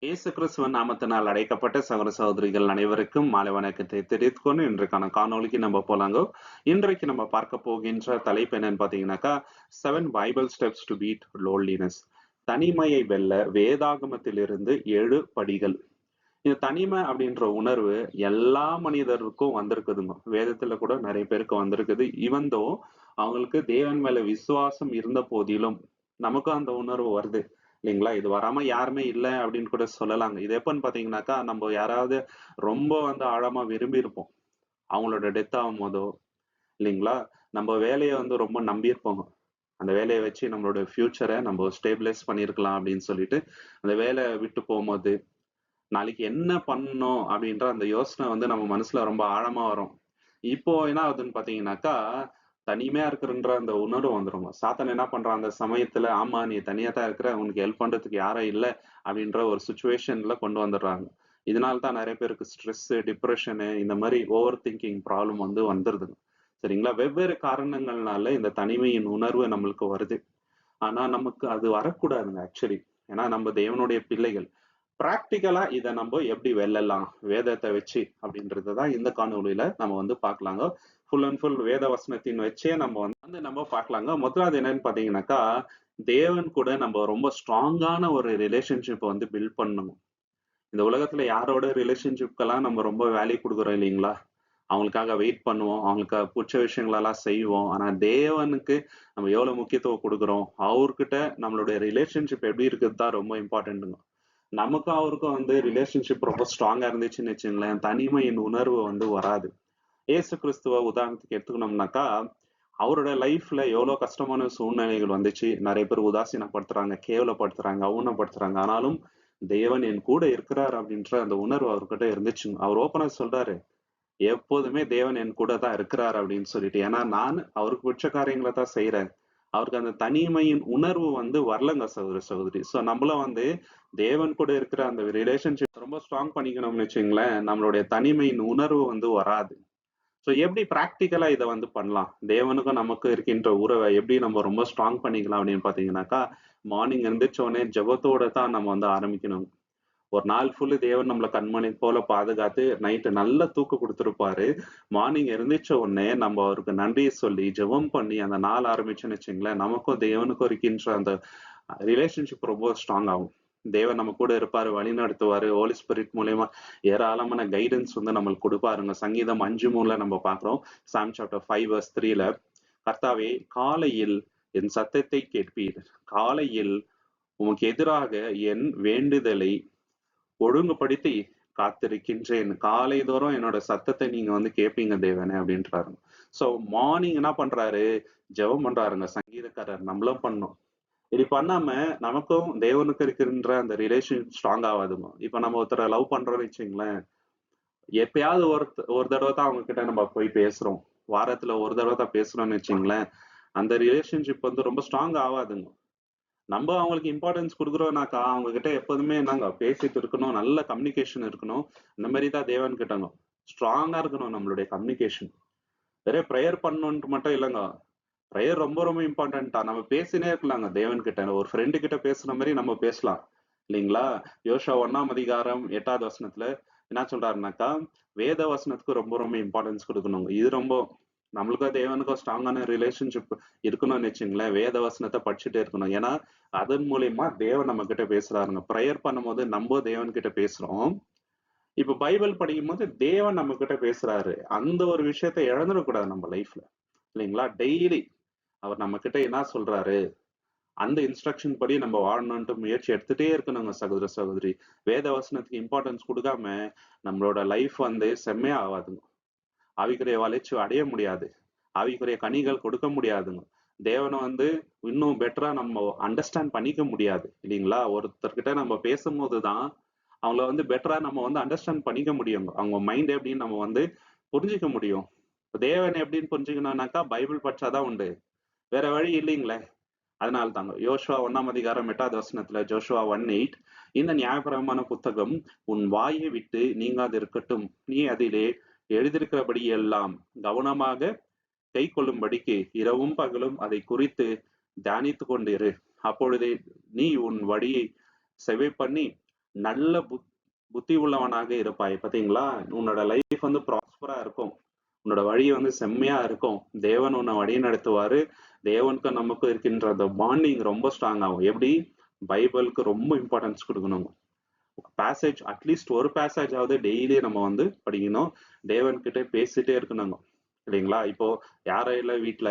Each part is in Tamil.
இயேசு கிறிஸ்துவின் நாமத்தினால் அழைக்கப்பட்ட சகோதர சகோதரிகள் அனைவருக்கும் மாலை வணக்கத்தை தெரிவித்துக் கொண்டு இன்றைக்கான காணொளிக்கு நம்ம போலாங்க. இன்றைக்கு நம்ம பார்க்க போகின்ற தலைப்பு என்னன்னு பாத்தீங்கன்னாக்கா 7 Bible steps to beat loneliness. தனிமையை வெல்ல வேதாகமத்திலிருந்து 7 படிகள். இந்த தனிமை அப்படின்ற உணர்வு எல்லா மனிதருக்கும் வந்திருக்குதுங்க. வேதத்துல கூட நிறைய பேருக்கு வந்திருக்குது. இவந்தோ அவங்களுக்கு தேவன் மேல விசுவாசம் இருந்த போதிலும் நமக்கும் அந்த உணர்வு வருது இல்லைங்களா? இது வராம யாருமே இல்ல அப்படின்னு கூட சொல்லலாங்க. இது எப்பன்னு பாத்தீங்கன்னாக்கா, நம்ம யாராவது ரொம்ப ஆழமா விரும்பி இருப்போம். அவங்களோட டெத் ஆகும்போதோ இல்லைங்களா? நம்ம வேலையை ரொம்ப நம்பியிருப்போங்க. அந்த வேலையை வச்சு நம்மளோட ஃபியூச்சரை நம்ம ஸ்டேபிளைஸ் பண்ணியிருக்கலாம் அப்படின்னு சொல்லிட்டு அந்த வேலையை விட்டு போகும்போது நாளைக்கு என்ன பண்ணணும் அப்படின்ற அந்த யோசனை நம்ம மனசுல ரொம்ப ஆழமா வரும். இப்போ என்ன ஆகுதுன்னு பாத்தீங்கன்னாக்கா, தனிமையா இருக்கிறன்ற அந்த உணர்வு வந்துருங்க. சாத்தான் என்ன பண்றான் அந்த சமயத்துல, ஆமா நீ தனியா தான் இருக்கிற, உனக்கு ஹெல்ப் பண்றதுக்கு யாரும் இல்ல அப்படின்ற ஒரு சிச்சுவேஷன்ல கொண்டு வந்துடுறாங்க. இதனால தான் நிறைய பேருக்கு ஸ்ட்ரெஸ், டிப்ரெஷனு இந்த மாதிரி ஓவர் திங்கிங் ப்ராப்ளம் வந்துருதுங்க. சரிங்களா? வெவ்வேறு காரணங்கள்னால இந்த தனிமையின் உணர்வு நம்மளுக்கு வருது. ஆனா நமக்கு அது வரக்கூடாதுங்க ஆக்சுவலி. ஏன்னா நம்ம தேவனுடைய பிள்ளைகள். பிராக்டிக்கலா இத நம்ம எப்படி வெல்லலாம் வேதத்தை வச்சு அப்படின்றதுதான் இந்த காணொளியில நம்ம பார்க்கலாங்க. ஃபுல் அண்ட் ஃபுல் வேத வசனத்தின் வச்சே நம்ம நம்ம பார்க்கலாங்க. முதலாவது என்னன்னு பாத்தீங்கன்னாக்கா, தேவன் கூட நம்ம ரொம்ப ஸ்ட்ராங்கான ஒரு ரிலேஷன்ஷிப் பில்ட் பண்ணணும். இந்த உலகத்துல யாரோட ரிலேஷன்ஷிப்கெல்லாம் நம்ம ரொம்ப வேல்யூ கொடுக்குறோம் இல்லைங்களா? அவங்களுக்காக வெயிட் பண்ணுவோம், அவங்களுக்கு பிடிச்ச விஷயங்களெல்லாம் செய்வோம். ஆனா தேவனுக்கு நம்ம எவ்வளவு முக்கியத்துவம் கொடுக்குறோம், அவர்கிட்ட நம்மளுடைய ரிலேஷன்ஷிப் எப்படி இருக்குது தான் ரொம்ப இம்பார்ட்டன்ட்டுங்க. நமக்கும் அவருக்கும் ரிலேஷன்ஷிப் ரொம்ப ஸ்ட்ராங்கா இருந்துச்சுன்னு வச்சுங்களேன், தனிமையின் உணர்வு வராது. ஏசு கிறிஸ்துவ உதாரணத்துக்கு எடுத்துக்கணும்னாக்கா, அவரோட லைஃப்ல எவ்வளவு கஷ்டமான சூழ்நிலைகள் வந்துச்சு. நிறைய பேர் உதாசீனப்படுத்துறாங்க, கேவலப்படுத்துறாங்க, அவமானப்படுத்துறாங்க. ஆனாலும் தேவன் என் கூட இருக்கிறார் அப்படின்ற அந்த உணர்வு அவர்கிட்ட இருந்துச்சுங்க. அவர் ஓப்பனா சொல்றாரு, எப்போதுமே தேவன் என் கூட தான் இருக்கிறார் அப்படின்னு சொல்லிட்டு. ஏன்னா நான் அவருக்கு பிடிச்ச காரியங்களை தான் செய்யறேன். அவருக்கு அந்த தனிமையின் உணர்வு வரலங்க சகோதர சகோதரி. சோ நம்மளும் தேவன் கூட இருக்கிற அந்த ரிலேஷன்ஷிப் ரொம்ப ஸ்ட்ராங் பண்ணிக்கணும்னு வச்சுங்களேன், நம்மளுடைய தனிமையின் உணர்வு வராது. சோ எப்படி பிராக்டிக்கலா இதை பண்ணலாம், தேவனுக்கும் நமக்கும் இருக்கின்ற உறவை எப்படி நம்ம ரொம்ப ஸ்ட்ராங் பண்ணிக்கலாம் அப்படின்னு பாத்தீங்கன்னாக்கா, மார்னிங் எந்திரிச்ச உடனே ஜெபத்தோட தான் நம்ம ஆரம்பிக்கணும். ஒரு நாள் ஃபுல்லு தேவன் நம்மள கண்மணி போல பாதுகாத்து நைட்டு நல்ல தூக்கம் கொடுத்திருப்பாரு. மார்னிங் எழுந்திரிச்ச உடனே நம்ம அவருக்கு நன்றி சொல்லி ஜெபம் பண்ணி அந்த நாள் ஆரம்பிச்சோன்னு வச்சுங்களேன், நமக்கும் தேவனுக்கும் இருக்கின்ற அந்த ரிலேஷன்ஷிப் ரொம்ப ஸ்ட்ராங் ஆகும். தேவன் நம்ம கூட இருப்பாரு, வழி நடத்துவாரு. ஹோலி ஸ்பிரிட் மூலியமா ஏராளமான கைடன்ஸ் நம்மளுக்கு கொடுப்பாருங்க. சங்கீதம் 5:3 நம்ம பார்க்கிறோம். சாம் சாப்டர் 5:3 கர்த்தாவே காலையில் என் சத்தத்தை கேட்பீர், காலையில் உமக்கு எதிராக என் வேண்டுதலை ஒழுங்குபடுத்தி காத்திருக்கின்றேன். காலைதோறும் என்னோட சத்தத்தை நீங்க கேட்பீங்க தேவனே அப்படின்றாரு. சோ மார்னிங் என்ன பண்றாரு, ஜெபம் பண்றாருங்க சங்கீதக்காரர். நம்மளும் பண்ணோம். இப்படி பண்ணாம நமக்கும் தேவனுக்கு இருக்கின்ற அந்த ரிலேஷன் ஸ்ட்ராங் ஆகாதுங்க. இப்ப நம்ம ஒருத்தரை லவ் பண்றோம்னு வச்சுங்களேன், எப்பயாவது ஒரு தடவை தான் அவங்க கிட்ட நம்ம போய் பேசுறோம். வாரத்துல ஒரு தடவை தான் பேசுறோம்னு வச்சுங்களேன், அந்த ரிலேஷன்ஷிப் ரொம்ப ஸ்ட்ராங் ஆகாதுங்க. நம்ம அவங்களுக்கு இம்பார்ட்டன்ஸ் கொடுக்குறோம்னாக்கா, அவங்க கிட்ட எப்போதுமே பேசிட்டு இருக்கணும், நல்ல கம்யூனிகேஷன் இருக்கணும். இந்த மாதிரி தான் தேவன் கிட்டங்க ஸ்ட்ராங்கா இருக்கணும் நம்மளுடைய கம்யூனிகேஷன். வெறும் ப்ரேயர் பண்ணணும்ட்டு மட்டும் இல்லைங்க. ப்ரேயர் ரொம்ப ரொம்ப இம்பார்ட்டன்டா. நம்ம பேசினே இருக்கலாங்க தேவன் கிட்ட. ஒரு ஃப்ரெண்டு கிட்ட பேசுற மாதிரி நம்ம பேசலாம் இல்லைங்களா? யோசுவா 1:8 வசனத்துல என்ன சொல்றாருனாக்கா, வேத வசனத்துக்கு ரொம்ப ரொம்ப இம்பார்ட்டன்ஸ் கொடுக்கணும். இது ரொம்ப நம்மளுக்கும் தேவனுக்கும் ஸ்ட்ராங்கான ரிலேஷன்ஷிப் இருக்கணும்னு வச்சுங்களேன், வேத வசனத்தை படிச்சுட்டே இருக்கணும். ஏன்னா அதன் மூலியமா தேவன் நம்ம கிட்ட பேசுறாருங்க. ப்ரேயர் பண்ணும்போது நம்ம தேவன் கிட்ட பேசுறோம். இப்ப பைபிள் படிக்கும் போது தேவன் நம்ம கிட்ட பேசுறாரு. அந்த ஒரு விஷயத்தை இழந்துடக்கூடாது நம்ம லைஃப்ல இல்லைங்களா? டெய்லி அவர் நம்ம கிட்ட என்ன சொல்றாரு, அந்த இன்ஸ்ட்ரக்ஷன் படி நம்ம வாழணும்ட்டு முயற்சி எடுத்துட்டே இருக்கணுங்க சகோதர சகோதரி. வேத வசனத்துக்கு இம்பார்ட்டன்ஸ் கொடுக்காம நம்மளோட லைஃப் செம்மையா ஆகாதுங்க. ஆவிக்குரிய வளர்ச்சி அடைய முடியாது. ஆவிக்குரிய கனிகள் கொடுக்க முடியாதுங்க. தேவனை இன்னும் பெட்டரா நம்ம அண்டர்ஸ்டாண்ட் பண்ணிக்க முடியாது இல்லைங்களா? ஒருத்தர்கிட்ட நம்ம பேசும்போதுதான் அவங்கள பெட்டரா நம்ம அண்டர்ஸ்டாண்ட் பண்ணிக்க முடியும். அவங்க மைண்ட் எப்படின்னு நம்ம புரிஞ்சுக்க முடியும். தேவன் எப்படின்னு புரிஞ்சுக்கணும்னாக்கா பைபிள் படிச்சாதான் உண்டு. வேற வழி இல்லைங்களே. அதனால தாங்க யோசுவா 1:8 வசனத்துல ஜோஷுவா 1:8, இந்த நியாயப்பிரமாண புத்தகம் உன் வாயை விட்டு நீங்காது இருக்கட்டும், நீ அதிலே எழுதியிருக்கிறபடி எல்லாம் கவனமாக கை கொள்ளும்படிக்கு இரவும் பகலும் அதை குறித்து தியானித்து கொண்டிரு. அப்பொழுதே நீ உன் வழியை செவை பண்ணி நல்ல புத்தி உள்ளவனாக இருப்பாய். பாத்தீங்களா? உன்னோட லைஃப் வந்து ப்ராஸ்பரா இருக்கும். உன்னோட வழி வந்து செம்மையா இருக்கும். தேவன் உன்னை வழி நடத்துவாரு. தேவனுக்கும் நமக்கும் இருக்கின்ற அந்த பாண்டிங் ரொம்ப ஸ்ட்ராங் ஆகும். எப்படி? பைபிளுக்கு ரொம்ப இம்பார்ட்டன்ஸ் கொடுக்கணும். பேசேஜ் அட்லீஸ்ட் ஒரு பேசேஜ் ஆவது டெய்லி நம்ம வந்து படிக்கணும். தேவன் கிட்ட பேசிட்டே இருக்கணுங்க. இல்லைங்களா? இப்போ யாரும் இல்ல வீட்டுல,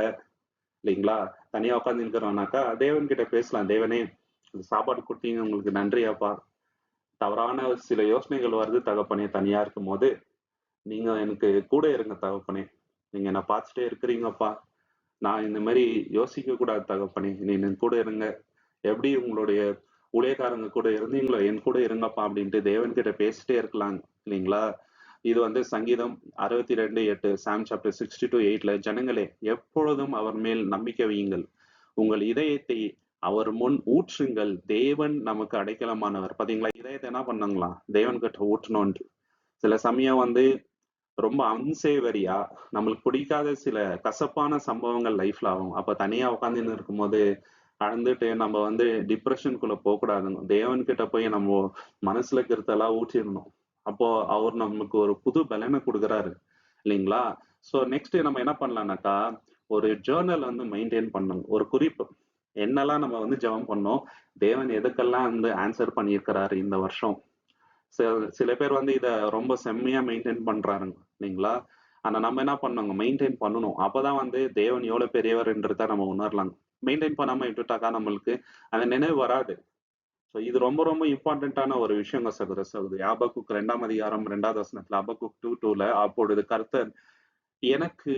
இல்லைங்களா, தனியா உட்காந்து இருக்கிறோம்னாக்கா தேவன் கிட்ட பேசலாம். தேவனே, சாப்பாடு கொடுத்தீங்க, உங்களுக்கு நன்றி அப்பா. தவறான சில யோசனைகள் வருது தகப்பனே, தனியா இருக்கும் போது நீங்க எனக்கு கூட இருங்க தகப்பனே. நீங்க என்ன பார்த்துட்டே இருக்கிறீங்கப்பா. நான் இந்த மாதிரி யோசிக்க கூடாது தகப்பனே, நீ என் கூட இருங்க. எப்படி உங்களுடைய ஊழியக்காரங்க கூட இருந்தீங்களோ என் கூட இருங்கப்பா அப்படின்ட்டு தேவன் கிட்ட பேசிட்டே இருக்கலாம். இல்லைங்களா? இது வந்து சங்கீதம் 62:8, சாம் சாப்டர் 62:8, ஜனங்களே எப்பொழுதும் அவர் மேல் நம்பிக்கை வையுங்கள், உங்கள் இதயத்தை அவர் முன் ஊற்றுங்கள், தேவன் நமக்கு அடைக்கலமானவர். பாத்தீங்களா? இதயத்தை என்ன பண்ணாங்களாம்? தேவன் கிட்ட ஊற்றணும்னு. சில சமயம் வந்து ரொம்ப அன்சேவரியா நம்மளுக்கு பிடிக்காத சில கசப்பான சம்பவங்கள் லைஃப்ல ஆகும். அப்ப தனியா உட்காந்துன்னு இருக்கும்போது அழுந்துட்டு நம்ம வந்து டிப்ரெஷனுக்குள்ள போக கூடாதுங்க. தேவன் கிட்ட போய் நம்ம மனசுல இருக்கிறதெல்லாம் ஊற்றிடணும். அப்போ அவர் நமக்கு ஒரு புது பலனை கொடுக்குறாரு. இல்லைங்களா? ஸோ நெக்ஸ்ட் நம்ம என்ன பண்ணலாம்னாக்கா, ஒரு ஜேர்னல் வந்து மெயின்டைன் பண்ணணும். ஒரு குறிப்பு, என்னெல்லாம் நம்ம வந்து ஜெபம் பண்ணோம், தேவன் எதுக்கெல்லாம் வந்து ஆன்சர் பண்ணியிருக்கிறாரு இந்த வருஷம். சில பேர் வந்து இத ரொம்ப செம்மையா மெயின்டைன் பண்றாருங்க. இல்லைங்களா? ஆனா நம்ம என்ன பண்ணோங்க, மெயின்டைன் பண்ணணும். அப்பதான் வந்து தேவன் எவ்வளவு பெரியவர்ன்றத நம்ம உணரலாம். மெயின்டைன் பண்ணாம விட்டுட்டாக்கா நம்மளுக்கு அந்த நினைவு வராது. ஸோ இது ரொம்ப ரொம்ப இம்பார்ட்டன்டான ஒரு விஷயங்க சகோதர சகோதரி. ஆபக்குக் 2ஆம் அதிகாரம் 2வது வசனத்துல, ஆபக்குக் 2:2ல, அப்பொழுது கர்த்தர் எனக்கு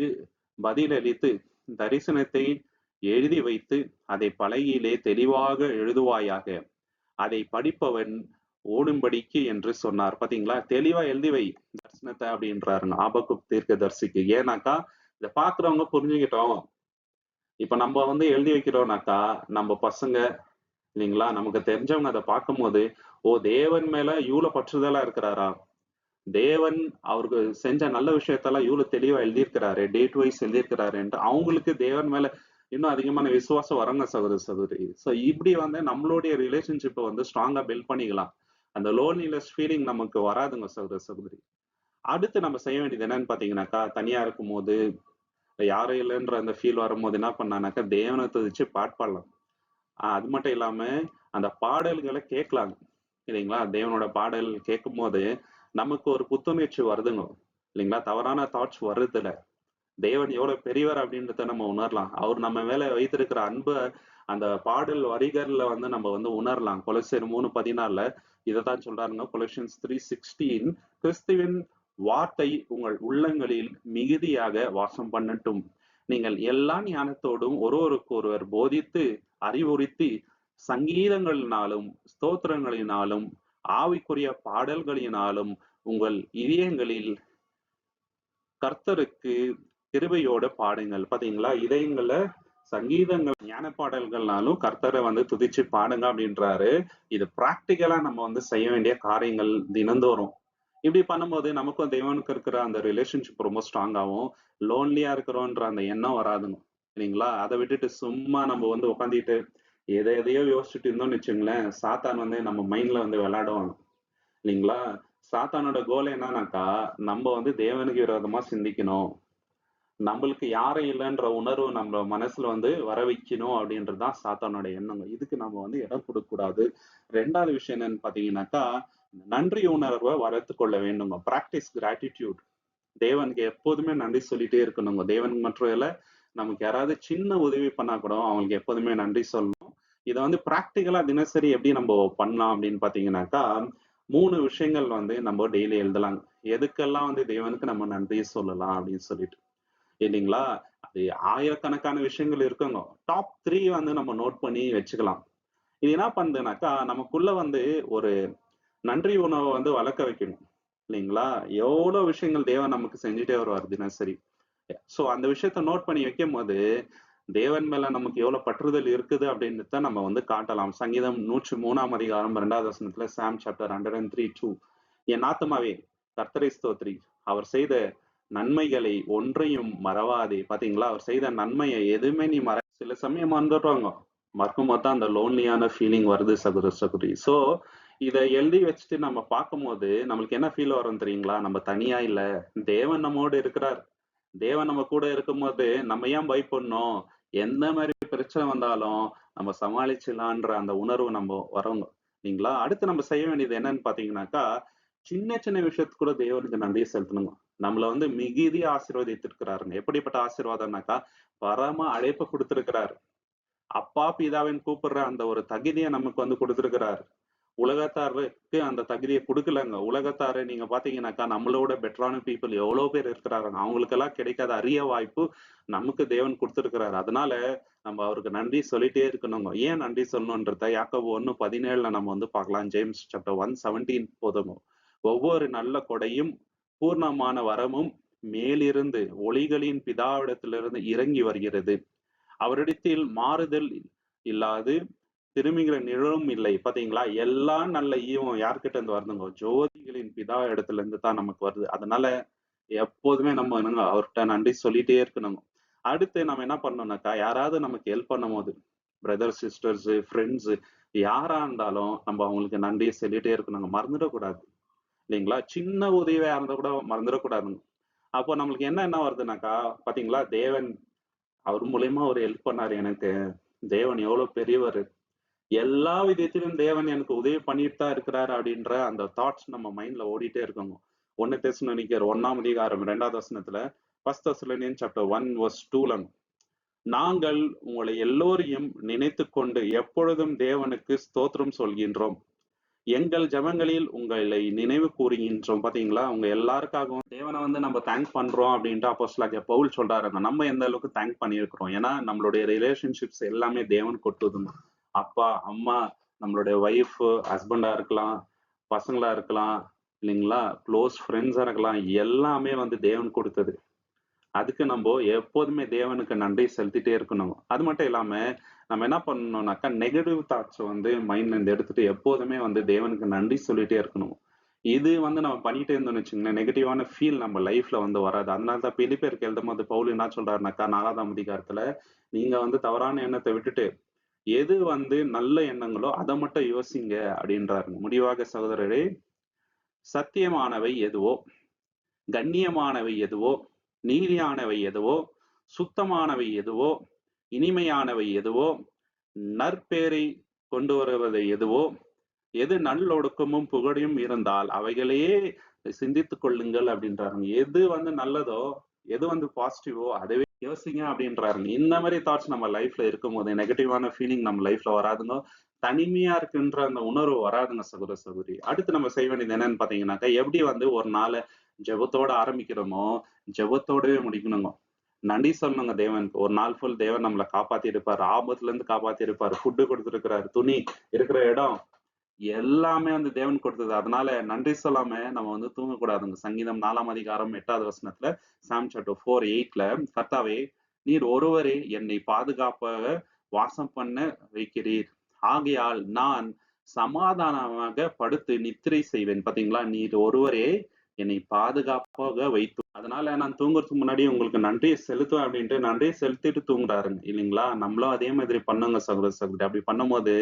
பதிலளித்து தரிசனத்தை எழுதி வைத்து அதை பலகையிலே தெளிவாக எழுதுவாயாக, அதை படிப்பவன் ஓடும்படிக்கு என்று சொன்னார். பாத்தீங்களா? தெளிவா எழுதி வை தரிசனத்தை அப்படின்றாருங்க ஆபக்குக் தீர்க்கதரிசிக்கு. ஏன்னாக்கா இதை பாக்குறவங்க புரிஞ்சுக்கிட்டோம். இப்ப நம்ம வந்து எழுதி வைக்கிறோம்னாக்கா நம்ம பசங்க, இல்லைங்களா, நமக்கு தெரிஞ்சவங்க அதை பார்க்கும்போது, ஓ தேவன் மேல இவ்வளவு பற்றுதலா இருக்கிறாரா, தேவன் அவருக்கு செஞ்ச நல்ல விஷயத்தெல்லாம் இவ்வளவு தெளிவா எழுதியிருக்கிறாரு, டேட் வைஸ் எழுதியிருக்கிறாருன்ட்டு அவங்களுக்கு தேவன் மேல இன்னும் அதிகமான விசுவாசம் வரங்க சகோதர சகோதரி. ஸோ இப்படி வந்து நம்மளுடைய ரிலேஷன்ஷிப்பை வந்து ஸ்ட்ராங்கா பில்ட் பண்ணிக்கலாம். அந்த லோன்லினஸ் ஃபீலிங் நமக்கு வராதுங்க சகோதர சகோதரி. அடுத்து நம்ம செய்ய வேண்டியது என்னன்னு பாத்தீங்கன்னாக்கா, தனியா இருக்கும் போது யாரும் இல்லைன்ற அந்த ஃபீல் வரும்போது என்ன பண்ணானாக்கா, தேவனை துதிச்சு பாட்டு பாடலாம். அது மட்டும் இல்லாம அந்த பாடல்களை கேட்கலாங்க. இல்லைங்களா? தேவனோட பாடல் கேட்கும் போது நமக்கு ஒரு புத்துணர்ச்சி வருதுங்க. இல்லைங்களா? தவறான தாட்ஸ் வருது இல்ல. தேவன் எவ்வளவு பெரியவர் அப்படின்றத நம்ம உணரலாம். அவர் நம்ம மேல வைத்திருக்கிற அன்பை அந்த பாடல் வரிகள்ல வந்து நம்ம வந்து உணரலாம். கொலோசியர் 3:16 இதைத்தான் சொல்றாருங்க. கொலோசியன்ஸ் 3:16, கிறிஸ்துவின் வார்த்தை உங்கள் உள்ளங்களில் மிகுதியாக வாசம் பண்ணட்டும், நீங்கள் எல்லா ஞானத்தோடும் ஒருவருக்கு ஒருவர் போதித்து அறிவுறுத்தி சங்கீதங்களினாலும் ஸ்தோத்திரங்களினாலும் ஆவிக்குரிய பாடல்களினாலும் உங்கள் இதயங்களில் கர்த்தருக்கு கிருபையோட பாடுங்கள். பாத்தீங்களா? இதயங்கள சங்கீதங்கள் ஞான பாடல்கள்னாலும் கர்த்தரை வந்து துதிச்சு பாடுங்க அப்படின்றாரு. இது பிராக்டிக்கலா நம்ம வந்து செய்ய வேண்டிய காரியங்கள் தினந்தோறும். இப்படி பண்ணும்போது நமக்கும் தெய்வனுக்கு இருக்கிற அந்த ரிலேஷன்ஷிப் ரொம்ப ஸ்ட்ராங் ஆகும். லோன்லியா இருக்கிறோன்ற அந்த எண்ணம் வராதுங்க. இல்லைங்களா? அதை விட்டுட்டு சும்மா நம்ம வந்து உட்காந்துட்டு எதையோ யோசிச்சுட்டு இருந்தோம்னு வச்சுங்களேன், சாத்தான் வந்து நம்ம மைண்ட்ல வந்து விளையாடுவாங்க. இல்லைங்களா? சாத்தானோட கோல் என்னன்னாக்கா, நம்ம வந்து தேவனுக்கு விரோதமா சிந்திக்கணும், நம்மளுக்கு யாரும் இல்லைன்ற உணர்வு நம்ம மனசுல வந்து வர வைக்கணும் அப்படின்றதுதான் சாத்தானோட எண்ணங்க. இதுக்கு நம்ம வந்து இடம் கொடுக்க கூடாது. 2வது விஷயம் என்னன்னு பாத்தீங்கன்னாக்கா, நன்றி உணர்வை வளர்த்து கொள்ள வேண்டுங்க. Practise gratitude. தேவனுக்கு எப்போதுமே நன்றி சொல்லிட்டே இருக்கணுங்க. தேவனுக்கு மட்டும் இல்ல, நமக்கு யாராவது சின்ன உதவி பண்ணா கூட அவங்களுக்கு எப்போதுமே நன்றி சொல்லணும். இதை வந்து பிராக்டிக்கலா தினசரி எப்படி நம்ம பண்ணலாம் அப்படின்னு பாத்தீங்கன்னாக்கா, 3 விஷயங்கள் வந்து நம்ம டெய்லி எழுதலாம். எதுக்கெல்லாம் வந்து தேவனுக்கு நம்ம நன்றி சொல்லலாம் அப்படின்னு சொல்லிட்டு. இல்லைங்களா? அது ஆயிரக்கணக்கான விஷயங்கள் இருக்குங்க. டாப் 3 வந்து நம்ம நோட் பண்ணி வச்சுக்கலாம். இது என்ன பண்ணுதுனாக்கா, நமக்குள்ள வந்து ஒரு நன்றி உணர்வை வந்து வளர்க்க வைக்கணும். இல்லைங்களா? எவ்வளவு விஷயங்கள் தேவன் நமக்கு செஞ்சுட்டே வருவார் தினசரி. சோ அந்த விஷயத்த நோட் பண்ணி வைக்கும் போது தேவன் மேல நமக்கு எவ்வளவு பற்றுதல் இருக்குது அப்படின்றத நம்ம வந்து காட்டலாம். சங்கீதம் 103ஆம் அதிகாரம் 2வது வசனத்துல, சாம் சாப்டர் 103:2, என் ஆத்துமாவே கர்த்தரை ஸ்தோத்திரி, அவர் செய்த நன்மைகளை ஒன்றையும் மறவாதே. பாத்தீங்களா? அவர் செய்த நன்மையை எதுவுமே நீ சில சமயம் மறந்துடுறாங்க. மறக்கும் போது தான் அந்த லோன்லியான ஃபீலிங் வருது சகோதர சகோதரி. சோ இத எழுதி வச்சுட்டு நம்ம பார்க்கும்போது, நம்மளுக்கு என்ன ஃபீல் வரும் தெரியுங்களா? நம்ம தனியா இல்ல. தேவன் நம்மோடு இருக்கிறார். தேவன் நம்ம கூட இருக்கும்போது, நம்ம ஏன் பயப்படணும்? எந்த மாரி பிரச்சனை வந்தாலும், நம்ம சமாளிச்சிடலான்ற அந்த உணர்வு நம்ம வரோங்க. இல்லைங்களா? அடுத்து நம்ம செய்ய வேண்டியது என்னன்னு பார்த்தீங்கன்னாக்கா, சின்ன சின்ன விஷயத்துக்கு கூட தேவனுக்கு நன்றி செலுத்தணுங்க. நம்மள வந்து மிகுதியா ஆசீர்வதித்திருக்கிறாருங்க. எப்படிப்பட்ட ஆசீர்வாதம்னாக்கா, பரம அழைப்ப குடுத்திருக்கிறாரு. அப்பா, பிதாவின்னு கூப்பிடுற அந்த ஒரு தகுதிய நமக்கு வந்து குடுத்திருக்கிறாரு. உலகத்தாருக்கு அந்த தகுதிய குடுக்கலங்க. உலகத்தாரு நீங்க பார்த்தீங்கன்னாக்கா, நம்மளோட பெட்டரான பீப்பிள் எவ்வளோ பேர் இருக்கிறாருங்க. அவங்களுக்கெல்லாம் கிடைக்காத அரிய வாய்ப்பு நமக்கு தேவன் குடுத்திருக்கிறாரு. அதனால நம்ம அவருக்கு நன்றி சொல்லிட்டே இருக்கணுங்க. ஏன் நன்றி சொல்லணுன்றத யாக்கோபு 1:17 நம்ம வந்து பார்க்கலாம். ஜேம்ஸ் சாப்டர் 1:17 போதும். ஒவ்வொரு நல்ல கொடையும் பூர்ணமான வரமும் மேலிருந்து ஒளிகளின் பிதாவிடத்திலிருந்து இறங்கி வருகிறது. அவரிடத்தில் மாறுதல் இல்லாது திரும்புகிற நிழலும் இல்லை. பாத்தீங்களா? எல்லா நல்ல ஈவும் யார்கிட்ட இருந்து வருதுங்க? ஜோதிகளின் பிதா இடத்துல இருந்து தான் நமக்கு வருது. அதனால எப்போதுமே நம்ம என்னங்க அவர்ட்ட நன்றி சொல்லிட்டே இருக்கணுங்க. அடுத்து நம்ம என்ன பண்ணணும்னாக்கா, யாராவது நமக்கு ஹெல்ப் பண்ணும்போது, பிரதர், சிஸ்டர்ஸ், ஃப்ரெண்ட்ஸ் யாரா இருந்தாலும் நம்ம அவங்களுக்கு நன்றி சொல்லிட்டே இருக்கணுங்க. மறந்துடக்கூடாது. இல்லைங்களா? சின்ன உதவியா இருந்தா கூட மறந்துடக்கூடாதுங்க. அப்போ நம்மளுக்கு என்ன வருதுனாக்கா, பாத்தீங்களா? தேவன் அவர் மூலியமா ஒரு ஹெல்ப் பண்ணாரு எனக்கு. தேவன் எவ்வளவு பெரியவரு. எல்லா விதத்திலும் தேவன் எனக்கு உதவி பண்ணிட்டு தான் இருக்கிறாரு அப்படின்ற அந்த தாட்ஸ் நம்ம மைண்ட்ல ஓடிட்டே இருக்குங்க. 1 தெசலோனிக்கர் 1ஆம் அதிகாரம் 2வது வசனத்துல, ஃபர்ஸ்ட் தெசலோனியன் சாப்டர் 1 வெர்ஸ் 2ல நாங்கள் உங்களை எல்லோரையும் நினைத்துக் கொண்டு எப்பொழுதும் தேவனுக்கு ஸ்தோத்திரம் சொல்கின்றோம். எங்கள் ஜெபங்களில் உங்களை நினைவு கூறுகின்றோம். பாத்தீங்களா? உங்க எல்லாருக்காகவும் தேவனை வந்து நம்ம தேங்க் பண்றோம் அப்படின்ட்டு அப்போஸ்தலனாகிய பவுல் சொல்றாருங்க. நம்ம எந்த அளவுக்கு தேங்க் பண்ணியிருக்கிறோம். ஏன்னா நம்மளுடைய ரிலேஷன்ஷிப்ஸ் எல்லாமே தேவன் கொடுத்ததுங்க. அப்பா, அம்மா, நம்மளுடைய ஒய்ஃப், ஹஸ்பண்டா இருக்கலாம், பசங்களா இருக்கலாம், இல்லைங்களா? க்ளோஸ் ஃப்ரெண்ட்ஸா இருக்கலாம். எல்லாமே வந்து தேவன் கொடுத்தது. அதுக்கு நம்ம எப்போதுமே தேவனுக்கு நன்றி செலுத்திட்டே இருக்கணும். அது மட்டும் இல்லாம நம்ம என்ன பண்ணணும்னாக்கா, நெகட்டிவ் தாட்ஸ் வந்து மைண்ட்ல இருந்து எடுத்துட்டு எப்போதுமே வந்து தேவனுக்கு நன்றி சொல்லிட்டே இருக்கணும். இது வந்து நம்ம பண்ணிட்டே இருந்தோம்னு வச்சுக்கோங்களேன், நெகட்டிவான ஃபீல் நம்ம லைஃப்ல வந்து வராது. அதனால தான் பிலிப்பியருக்கு எழுதும்போது பவுல் என்ன சொல்றாருனாக்கா, 4ஆம் அதிகாரத்துல, நீங்க வந்து தவறான எண்ணத்தை விட்டுட்டு எது வந்து நல்ல எண்ணங்களோ அதை மட்டும் யோசிங்க அப்படின்றாருங்க. முடிவாக சகோதரரே, சத்தியமானவை எதுவோ, கண்ணியமானவை எதுவோ, நீதியானவை எதுவோ, சுத்தமானவை எதுவோ, இனிமையானவை எதுவோ, நற்பேரை கொண்டு வருவது எதுவோ, எது நல்லொடுக்கமும் புகழையும் இருந்தால் அவைகளையே சிந்தித்துக் கொள்ளுங்கள் அப்படின்றாருங்க. எது வந்து நல்லதோ, எது வந்து பாசிட்டிவோ அதுவே யோசிங்க அப்படின்றாருங்க. இந்த மாதிரி தாட்ஸ் நம்ம லைஃப்ல இருக்கும்போது நெகட்டிவான ஃபீலிங் நம்ம லைஃப்ல வராதுங்க. தனிமையா இருக்குன்ற அந்த உணர்வு வராதுங்க சகோதர சகோதரி. அடுத்து நம்ம செய்ய வேண்டியது என்னன்னு பாத்தீங்கன்னாக்கா, எப்படி வந்து ஒரு நாளை ஜெபத்தோட ஆரம்பிக்கிறோமோ, ஜெபத்தோடவே முடிக்கணுங்க. நன்றி சொல்லணுங்க தேவனுக்கு. ஒரு நாள் ஃபுல் தேவன் நம்மளை காப்பாத்தி இருப்பாரு. ஆபத்துல இருந்து காப்பாத்தி இருப்பாரு. ஃபுட்டு கொடுத்திருக்கிறாரு. துணி, இருக்கிற இடம் எல்லாமே வந்து தேவன் கொடுத்தது. அதனால நன்றி சொல்லாம நம்ம வந்து தூங்கக்கூடாதுங்க. சங்கீதம் 4ஆம் அதிகாரம் 8வது வசனத்துல, சாம் சாப்டர் 4:8ல, கர்த்தாவே, நீர் ஒருவரே என்னை பாதுகாப்பாக வாசம் பண்ண வைக்கிறீர். ஆகையால் நான் சமாதானமாக படுத்து நித்திரை செய்வேன். பாத்தீங்களா? நீர் ஒருவரே என்னை பாதுகாப்பாக வைத்து, அதனால நான் தூங்குறதுக்கு முன்னாடி உங்களுக்கு நன்றியை செலுத்துவேன் அப்படின்ட்டு நன்றியை செலுத்திட்டு தூங்குறாருங்க. இல்லைங்களா? நம்மளும் அதே மாதிரி பண்ணுங்க சகோதர சகோதரி. அப்படி பண்ணும்போது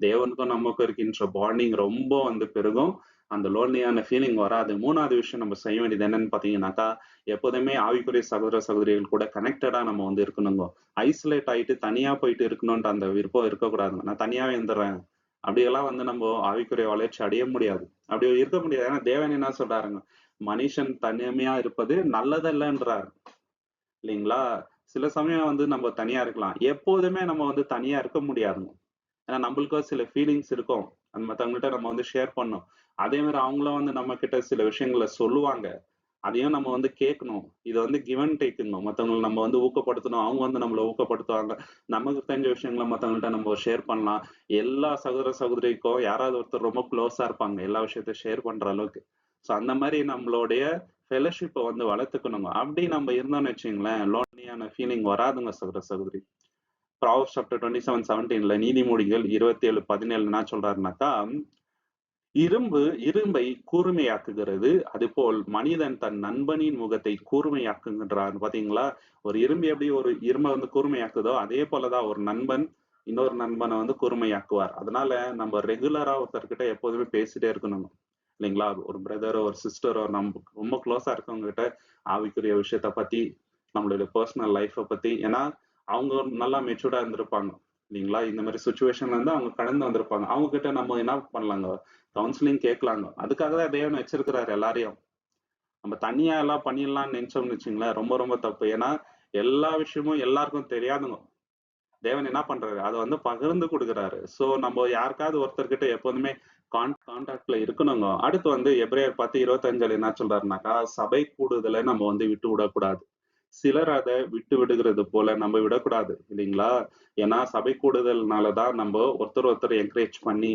தேவனுக்கும் நமக்கும் இருக்கின்ற பாண்டிங் ரொம்ப வந்து பெருகும். அந்த லோன்லியான ஃபீலிங் வராது. 3வது விஷயம் நம்ம செய்ய வேண்டியது என்னன்னு பாத்தீங்கன்னாக்கா, எப்போதுமே ஆவிக்குரிய சகோதர சகோதரிகள் கூட கனெக்டடா நம்ம வந்து இருக்கணுங்க. ஐசோலேட் ஆயிட்டு தனியா போயிட்டு இருக்கணும்ன்ற அந்த விருப்பம் இருக்கக்கூடாதுங்க. நான் தனியாவே இருந்துடுறேன், அப்படியெல்லாம் வந்து நம்ம ஆவிக்குரிய வளர்ச்சி அடைய முடியாது. அப்படி இருக்க முடியாது. ஏன்னா தேவன் என்ன சொல்றாருங்க, மனுஷன் தனிமையா இருப்பது நல்லதல்லன்றாரு. இல்லைங்களா? சில சமயம் வந்து நம்ம தனியா இருக்கலாம். எப்போதுமே நம்ம வந்து தனியா இருக்க முடியாதுங்க. ஏன்னா நம்மளுக்கும் சில ஃபீலிங்ஸ் இருக்கும். அந்த மத்தவங்ககிட்ட நம்ம வந்து ஷேர் பண்ணணும். அதே மாதிரி அவங்களும் வந்து நம்ம கிட்ட சில விஷயங்கள சொல்லுவாங்க. அதையும் நம்ம வந்து கேட்கணும். இது வந்து கிவ் அண்ட் டேக்குங்க. மத்தவங்கள நம்ம வந்து ஊக்கப்படுத்தணும். அவங்க வந்து நம்மள ஊக்கப்படுத்துவாங்க. நமக்கு தெரிஞ்ச விஷயங்கள மத்தவங்கள்ட்ட நம்ம ஷேர் பண்ணலாம். எல்லா சகோதர சகோதரிக்கும் யாராவது ஒருத்தர் ரொம்ப க்ளோஸா இருப்பாங்க. எல்லா விஷயத்தையும் ஷேர் பண்ற அளவுக்கு. ஸோ அந்த மாதிரி நம்மளுடைய ஃபெலோஷிப்ப வந்து வளர்த்துக்கணுங்க. அப்படி நம்ம இருந்தோம்னு வச்சுக்கங்களேன், லோன்லியான ஃபீலிங் வராதுங்க சகோதர சகோதரி. ப்ராவர்ப்ஸ் சாப்டர் 27:17 நீதிமொழிகள் 27:17 என்ன சொல்றாருனாக்கா, இரும்பை கூர்மையாக்குகிறது, அதுபோல் மனிதன் தன் நண்பனின் முகத்தை கூர்மையாக்குகின்றார். பாத்தீங்களா? ஒரு இரும்பு எப்படி ஒரு இரும்பை வந்து கூர்மையாக்குதோ அதே போலதான் ஒரு நண்பன் இன்னொரு நண்பனை வந்து கூர்மையாக்குவார். அதனால நம்ம ரெகுலரா ஒருத்தர்கிட்ட எப்போதுமே பேசிட்டே இருக்கணும் இல்லைங்களா? ஒரு பிரதரோ ஒரு சிஸ்டரோ நம்ம ரொம்ப க்ளோஸா இருக்கவங்க கிட்ட ஆவிக்குரிய விஷயத்த பத்தி, நம்மளுடைய பர்சனல் லைஃப பத்தி, ஏன்னா அவங்க நல்லா மெச்சூர்டா இருந்திருப்பாங்க இல்லைங்களா? இந்த மாதிரி சுச்சுவேஷன்ல இருந்து அவங்க கடந்து வந்திருப்பாங்க. அவங்க கிட்ட நம்ம என்ன பண்ணலாங்க? கவுன்சிலிங் கேட்கலாங்க. அதுக்காக தான் தேவன் வச்சிருக்கிறாரு எல்லாரையும். நம்ம தனியா எல்லாம் பண்ணிடலாம்னு நினைச்சோம்னு வச்சுங்களேன், ரொம்ப ரொம்ப தப்பு. ஏன்னா எல்லா விஷயமும் எல்லாருக்கும் தெரியாதுங்க. தேவன் என்ன பண்றாரு? அத வந்து பகிர்ந்து குடுக்குறாரு. சோ நம்ம யாருக்காவது ஒருத்தர்கிட்ட எப்போதுமே கான்டாக்ட்ல இருக்கணுங்க. அடுத்து வந்து எபிரேயர் 10:25 என்ன சொல்றாருனாக்கா, சபை கூடுதலை நம்ம வந்து விட்டு விடக்கூடாது. சிலர் அத விட்டு விடுகிறது போல நம்ம விடக்கூடாது இல்லைங்களா? ஏன்னா சபை கூடுதல்னால தான் நம்ம ஒருத்தர் ஒருத்தர் என்கரேஜ் பண்ணி,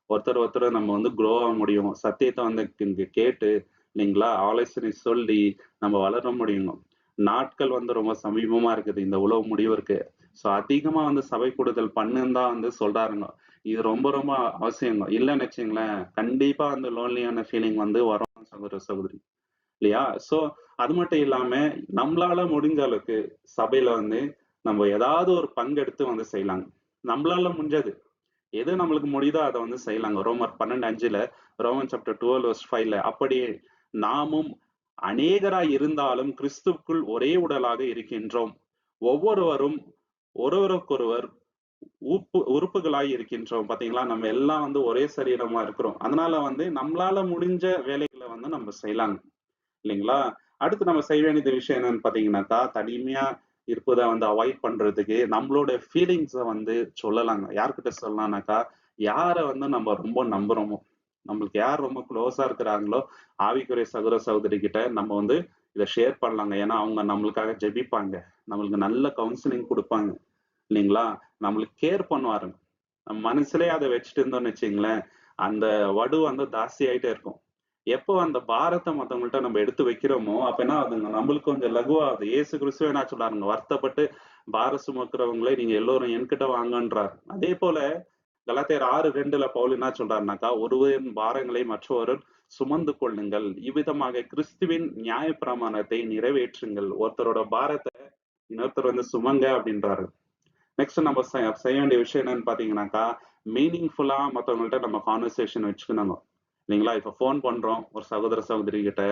ஒருத்தர் ஒருத்தர் நம்ம வந்து குரோ ஆக முடியும். சத்தியத்த வந்து இங்க கேட்டு இல்லைங்களா? ஆலோசனை சொல்லி நம்ம வளர முடியுங்க. நாட்கள் வந்து ரொம்ப சமீபமா இருக்குது. இந்த உலக முடிவிற்கு. சோ அதிகமா வந்து சபை கூடுதல் பண்ணுன்னு தான் வந்து சொல்றாருங்க. இது ரொம்ப ரொம்ப அவசியங்க. இல்லன்னு வச்சுங்களேன், கண்டிப்பா வந்து லோன்லியான ஃபீலிங் வந்து வரும் சகோதர, சகோதரி. இல்லையா? சோ அது மட்டும் இல்லாம, நம்மளால முடிஞ்ச அளவுக்கு சபையில வந்து நம்ம ஏதாவது ஒரு பங்கெடுத்து வந்து செய்யலாங்க. நம்மளால முடிஞ்சது. எது நம்மளுக்கு முடியுதோ அத வந்து செய்யலாங்க. ரோமர் 12:5ல, ரோமன் சாப்டர் 12 வெர்ஸ் 5ல அப்படியே நாமும் அநேகராய் இருந்தாலும் கிறிஸ்துவுக்குள் ஒரே உடலாக இருக்கின்றோம். ஒவ்வொருவரும் ஒருவருக்கொருவர் உறுப்புகளாய் இருக்கின்றோம். பாத்தீங்களா? நம்ம எல்லாம் வந்து ஒரே சரீரமா இருக்கிறோம். அதனால வந்து நம்மளால முடிஞ்ச வேலைகளை வந்து நம்ம செய்யலாங்க. இல்லைங்களா? அடுத்து நம்ம செய்ய வேண்டியது விஷயம் என்னன்னு பாத்தீங்கன்னாக்கா, தனிமையா இருப்பதை வந்து அவாய்ட் பண்றதுக்கு நம்மளோட ஃபீலிங்ஸ வந்து சொல்லலாங்க. யார்கிட்ட சொல்லலாம்னாக்கா, யார வந்து நம்ம ரொம்ப நம்புறோமோ, நம்மளுக்கு யார் ரொம்ப க்ளோஸா இருக்கிறாங்களோ, ஆவிக்குரிய சகோதர சகோதரி கிட்ட நம்ம வந்து இத ஷேர் பண்ணலாங்க. ஏன்னா அவங்க நம்மளுக்காக ஜெபிப்பாங்க. நம்மளுக்கு நல்ல கவுன்சிலிங் குடுப்பாங்க. இல்லைங்களா? நம்மளுக்கு கேர் பண்ணுவாருங்க. நம்ம மனசுலயே அத வச்சுட்டு இருந்தோம்னு வச்சுக்கங்களேன், அந்த வடு வந்து ஜாஸ்தியாயிட்டே இருக்கும். எப்போ அந்த பாரத்த மத்தவங்கள்ட்ட நம்ம எடுத்து வைக்கிறோமோ, அப்ப என்ன ஆகுதுங்க, நம்மளுக்கு கொஞ்சம் லகுவாகுது. இயேசு கிறிஸ்துவே என்ன சொன்னாருங்க, வருத்தப்பட்டு பாரம் சுமக்கிறவங்களே நீங்க எல்லோரும் என்கிட்ட வாங்கன்றார். அதே போல கலாத்தியர் 6:2ல பவுல் என்ன சொல்றாருனாக்கா, ஒருவரின் பாரங்களை மற்றொருவர் சுமந்து கொள்ளுங்கள். இவ்விதமாக கிறிஸ்துவின் நியாயப்பிரமாணத்தை நிறைவேற்றுங்கள். ஒருத்தரோட பாரத்த இன்னொருத்தர் வந்து சுமங்க அப்படின்றாரு. நெக்ஸ்ட் நம்ம செய்ய வேண்டிய விஷயம் என்னன்னு பாத்தீங்கன்னாக்கா, மீனிங்ஃபுல்லா மத்தவங்கள்ட்ட நம்ம கான்வர்சேஷன் வச்சுக்கணுங்க. இல்லைங்களா? இப்ப ஃபோன் பண்றோம் ஒரு சகோதர சகோதரி கிட்ட,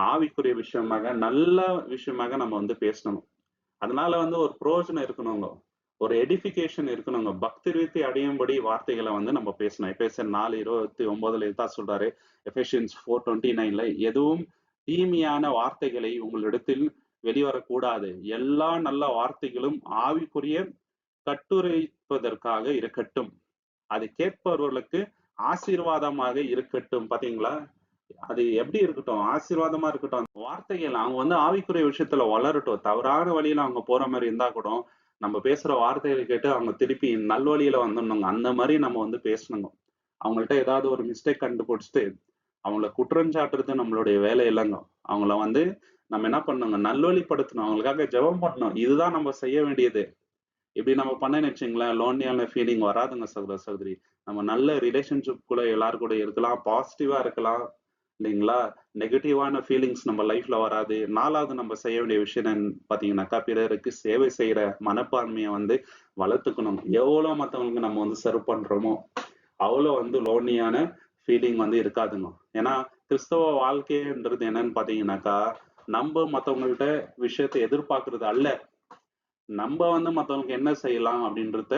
ஆவிக்குரிய விஷயமாக நல்ல விஷயமாக நம்ம வந்து பேசணும். அதனால வந்து ஒரு பிரயோஜனம் இருக்கணுங்க. ஒரு எடிஃபிகேஷன் இருக்கணுங்க. பக்தி விருத்தி அடையும்படி வார்த்தைகளை வந்து நம்ம பேசணும். எபேசியர் 4:29 இதுதான் சொல்றாரு. எபேசியன்ஸ் 4:29ல எதுவும் தீமையான வார்த்தைகளை உங்களிடத்தில் வெளிவரக்கூடாது. எல்லா நல்ல வார்த்தைகளும் ஆவிக்குரிய கட்டுரைப்பதற்காக இருக்கட்டும். அது கேட்பவர்களுக்கு ஆசீர்வாதமாக இருக்கட்டும். பாத்தீங்களா? அது எப்படி இருக்கட்டும்? ஆசீர்வாதமா இருக்கட்டும். அந்த வார்த்தைகள் அவங்க வந்து ஆவிக்குரிய விஷயத்துல வளரட்டும். தவறான வழியில அவங்க போற மாதிரி இருந்தா கூட, நம்ம பேசுற வார்த்தைகளை கேட்டு அவங்க திருப்பி நல்வழியில வந்துடணுங்க. அந்த மாதிரி நம்ம வந்து பேசணுங்க. அவங்கள்ட்ட ஏதாவது ஒரு மிஸ்டேக் கண்டுபிடிச்சுட்டு, அவங்கள குற்றம் சாட்டுறது நம்மளுடைய வேலை இல்லைங்க. அவங்கள வந்து நம்ம என்ன பண்ணணுங்க? நல்வழிப்படுத்தணும். அவங்களுக்காக ஜெபம் பண்ணணும். இதுதான் நம்ம செய்ய வேண்டியது. இப்படி நம்ம பண்ணேன்னு வச்சுங்களேன், லோன்லியான ஃபீலிங் வராதுங்க சகோதர, சகோதரி. நம்ம நல்ல ரிலேஷன்ஷிப் கூட எல்லார் கூட இருக்கலாம். பாசிட்டிவா இருக்கலாம். இல்லைங்களா? நெகட்டிவான ஃபீலிங்ஸ் நம்ம லைஃப்ல வராது. 4வது நம்ம செய்ய வேண்டிய விஷயம் என்னன்னு பார்த்தீங்கன்னாக்கா, பிறருக்கு சேவை செய்யற மனப்பான்மைய வந்து வளர்த்துக்கணும். எவ்வளோ மத்தவங்களுக்கு நம்ம வந்து சர்வ் பண்றோமோ, அவ்வளோ வந்து லோன்லியான ஃபீலிங் வந்து இருக்காதுங்க. ஏன்னா, கிறிஸ்தவ வாழ்க்கைன்றது என்னன்னு பார்த்தீங்கன்னாக்கா, நம்ப மத்தவங்கள்ட்ட விஷயத்த எதிர்பார்க்கிறது அல்ல. நம்ம வந்து மத்தவங்களுக்கு என்ன செய்யலாம் அப்படின்றத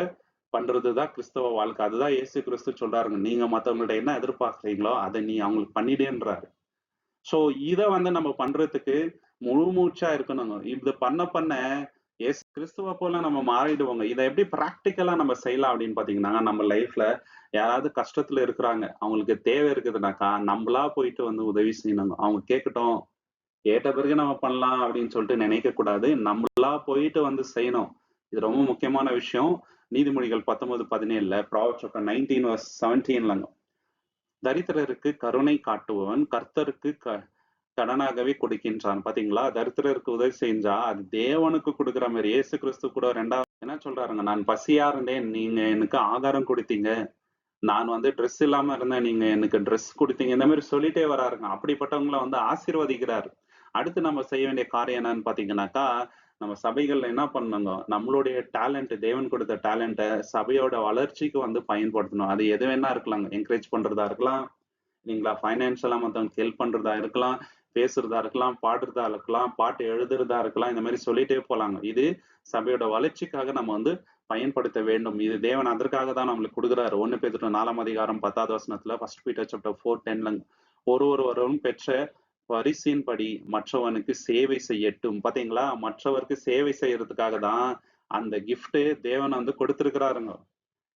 பண்றதுதான் கிறிஸ்தவ வாழ்க்கை. அதுதான் இயேசு கிறிஸ்து சொல்றாருங்க. நீங்க மத்தவங்கள்ட்ட என்ன எதிர்பார்க்கிறீங்களோ அதை நீ அவங்களுக்கு பண்ணிடேன்றாரு. சோ இத வந்து நம்ம பண்றதுக்கு முழு மூச்சா இருக்கணுங்க. இது பண்ண பண்ண இயேசு கிறிஸ்துவ போல நம்ம மாறிடுவோங்க. இதை எப்படி பிராக்டிக்கலா நம்ம செய்யலாம் அப்படின்னு பாத்தீங்கன்னா, நம்ம லைஃப்ல யாராவது கஷ்டத்துல இருக்கிறாங்க, அவங்களுக்கு தேவை இருக்குதுனாக்கா நம்மளா போயிட்டு வந்து உதவி செய்யணுங்க. அவங்க கேட்கட்டும், கேட்ட பிறகு நம்ம பண்ணலாம் அப்படின்னு சொல்லிட்டு நினைக்க கூடாது. நம்மளா போயிட்டு வந்து செய்யணும். இது ரொம்ப முக்கியமான விஷயம். நீதிமொழிகள் 19:17 Proverbs chapter 19 verse 17லங்க. தரித்திரருக்கு கருணை காட்டுபவன் கர்த்தருக்கு கடனாகவே கொடுக்கின்றான். பாத்தீங்களா? தரித்திரருக்கு உதவி செஞ்சா அது தேவனுக்கு கொடுக்குற மாதிரி. இயேசு கிறிஸ்து கூட 2வது என்ன சொல்றாருங்க, நான் பசியா இருந்தேன், நீங்க எனக்கு ஆகாரம் கொடுத்தீங்க. நான் வந்து ட்ரெஸ் இல்லாம இருந்தேன், நீங்க எனக்கு ட்ரெஸ் கொடுத்தீங்க. இந்த மாதிரி சொல்லிட்டே வராருங்க. அப்படிப்பட்டவங்கள வந்து ஆசீர்வதிக்கிறாரு. அடுத்து நம்ம செய்ய வேண்டிய காரியம் என்னன்னு பாத்தீங்கன்னாக்கா, நம்ம சபைகள்ல என்ன பண்ணணுங்க, நம்மளுடைய டேலண்ட் தேவன் கொடுத்த டேலண்ட்ட சபையோட வளர்ச்சிக்கு வந்து பயன்படுத்தணும். அது எது வேணா இருக்கலாங்க. என்கரேஜ் பண்றதா இருக்கலாம், இல்லைங்களா? ஃபைனான்ஷியலா மத்தவங்களுக்கு ஹெல்ப் பண்றதா இருக்கலாம், பேசுறதா இருக்கலாம், பாடுறதா இருக்கலாம், பாட்டு எழுதுறதா இருக்கலாம். இந்த மாரி சொல்லிட்டே போலாங்க. இது சபையோட வளர்ச்சிக்காக நம்ம வந்து பயன்படுத்த வேண்டும். இது தேவன் அதற்காக தான் நம்மளுக்கு குடுக்குறாரு. 1 பேதுரு 4ஆம் அதிகாரம் 10வது வசனத்துல 1 பீட்டர் சாப்டர் 4:10 ஒருவரும் பெற்ற பரிசின்படி மற்றவனுக்கு சேவை செய்யட்டும். பாத்தீங்களா? மற்றவருக்கு சேவை செய்யறதுக்காக தான் அந்த கிஃப்ட் தேவன் வந்து கொடுத்திருக்கிறாருங்க.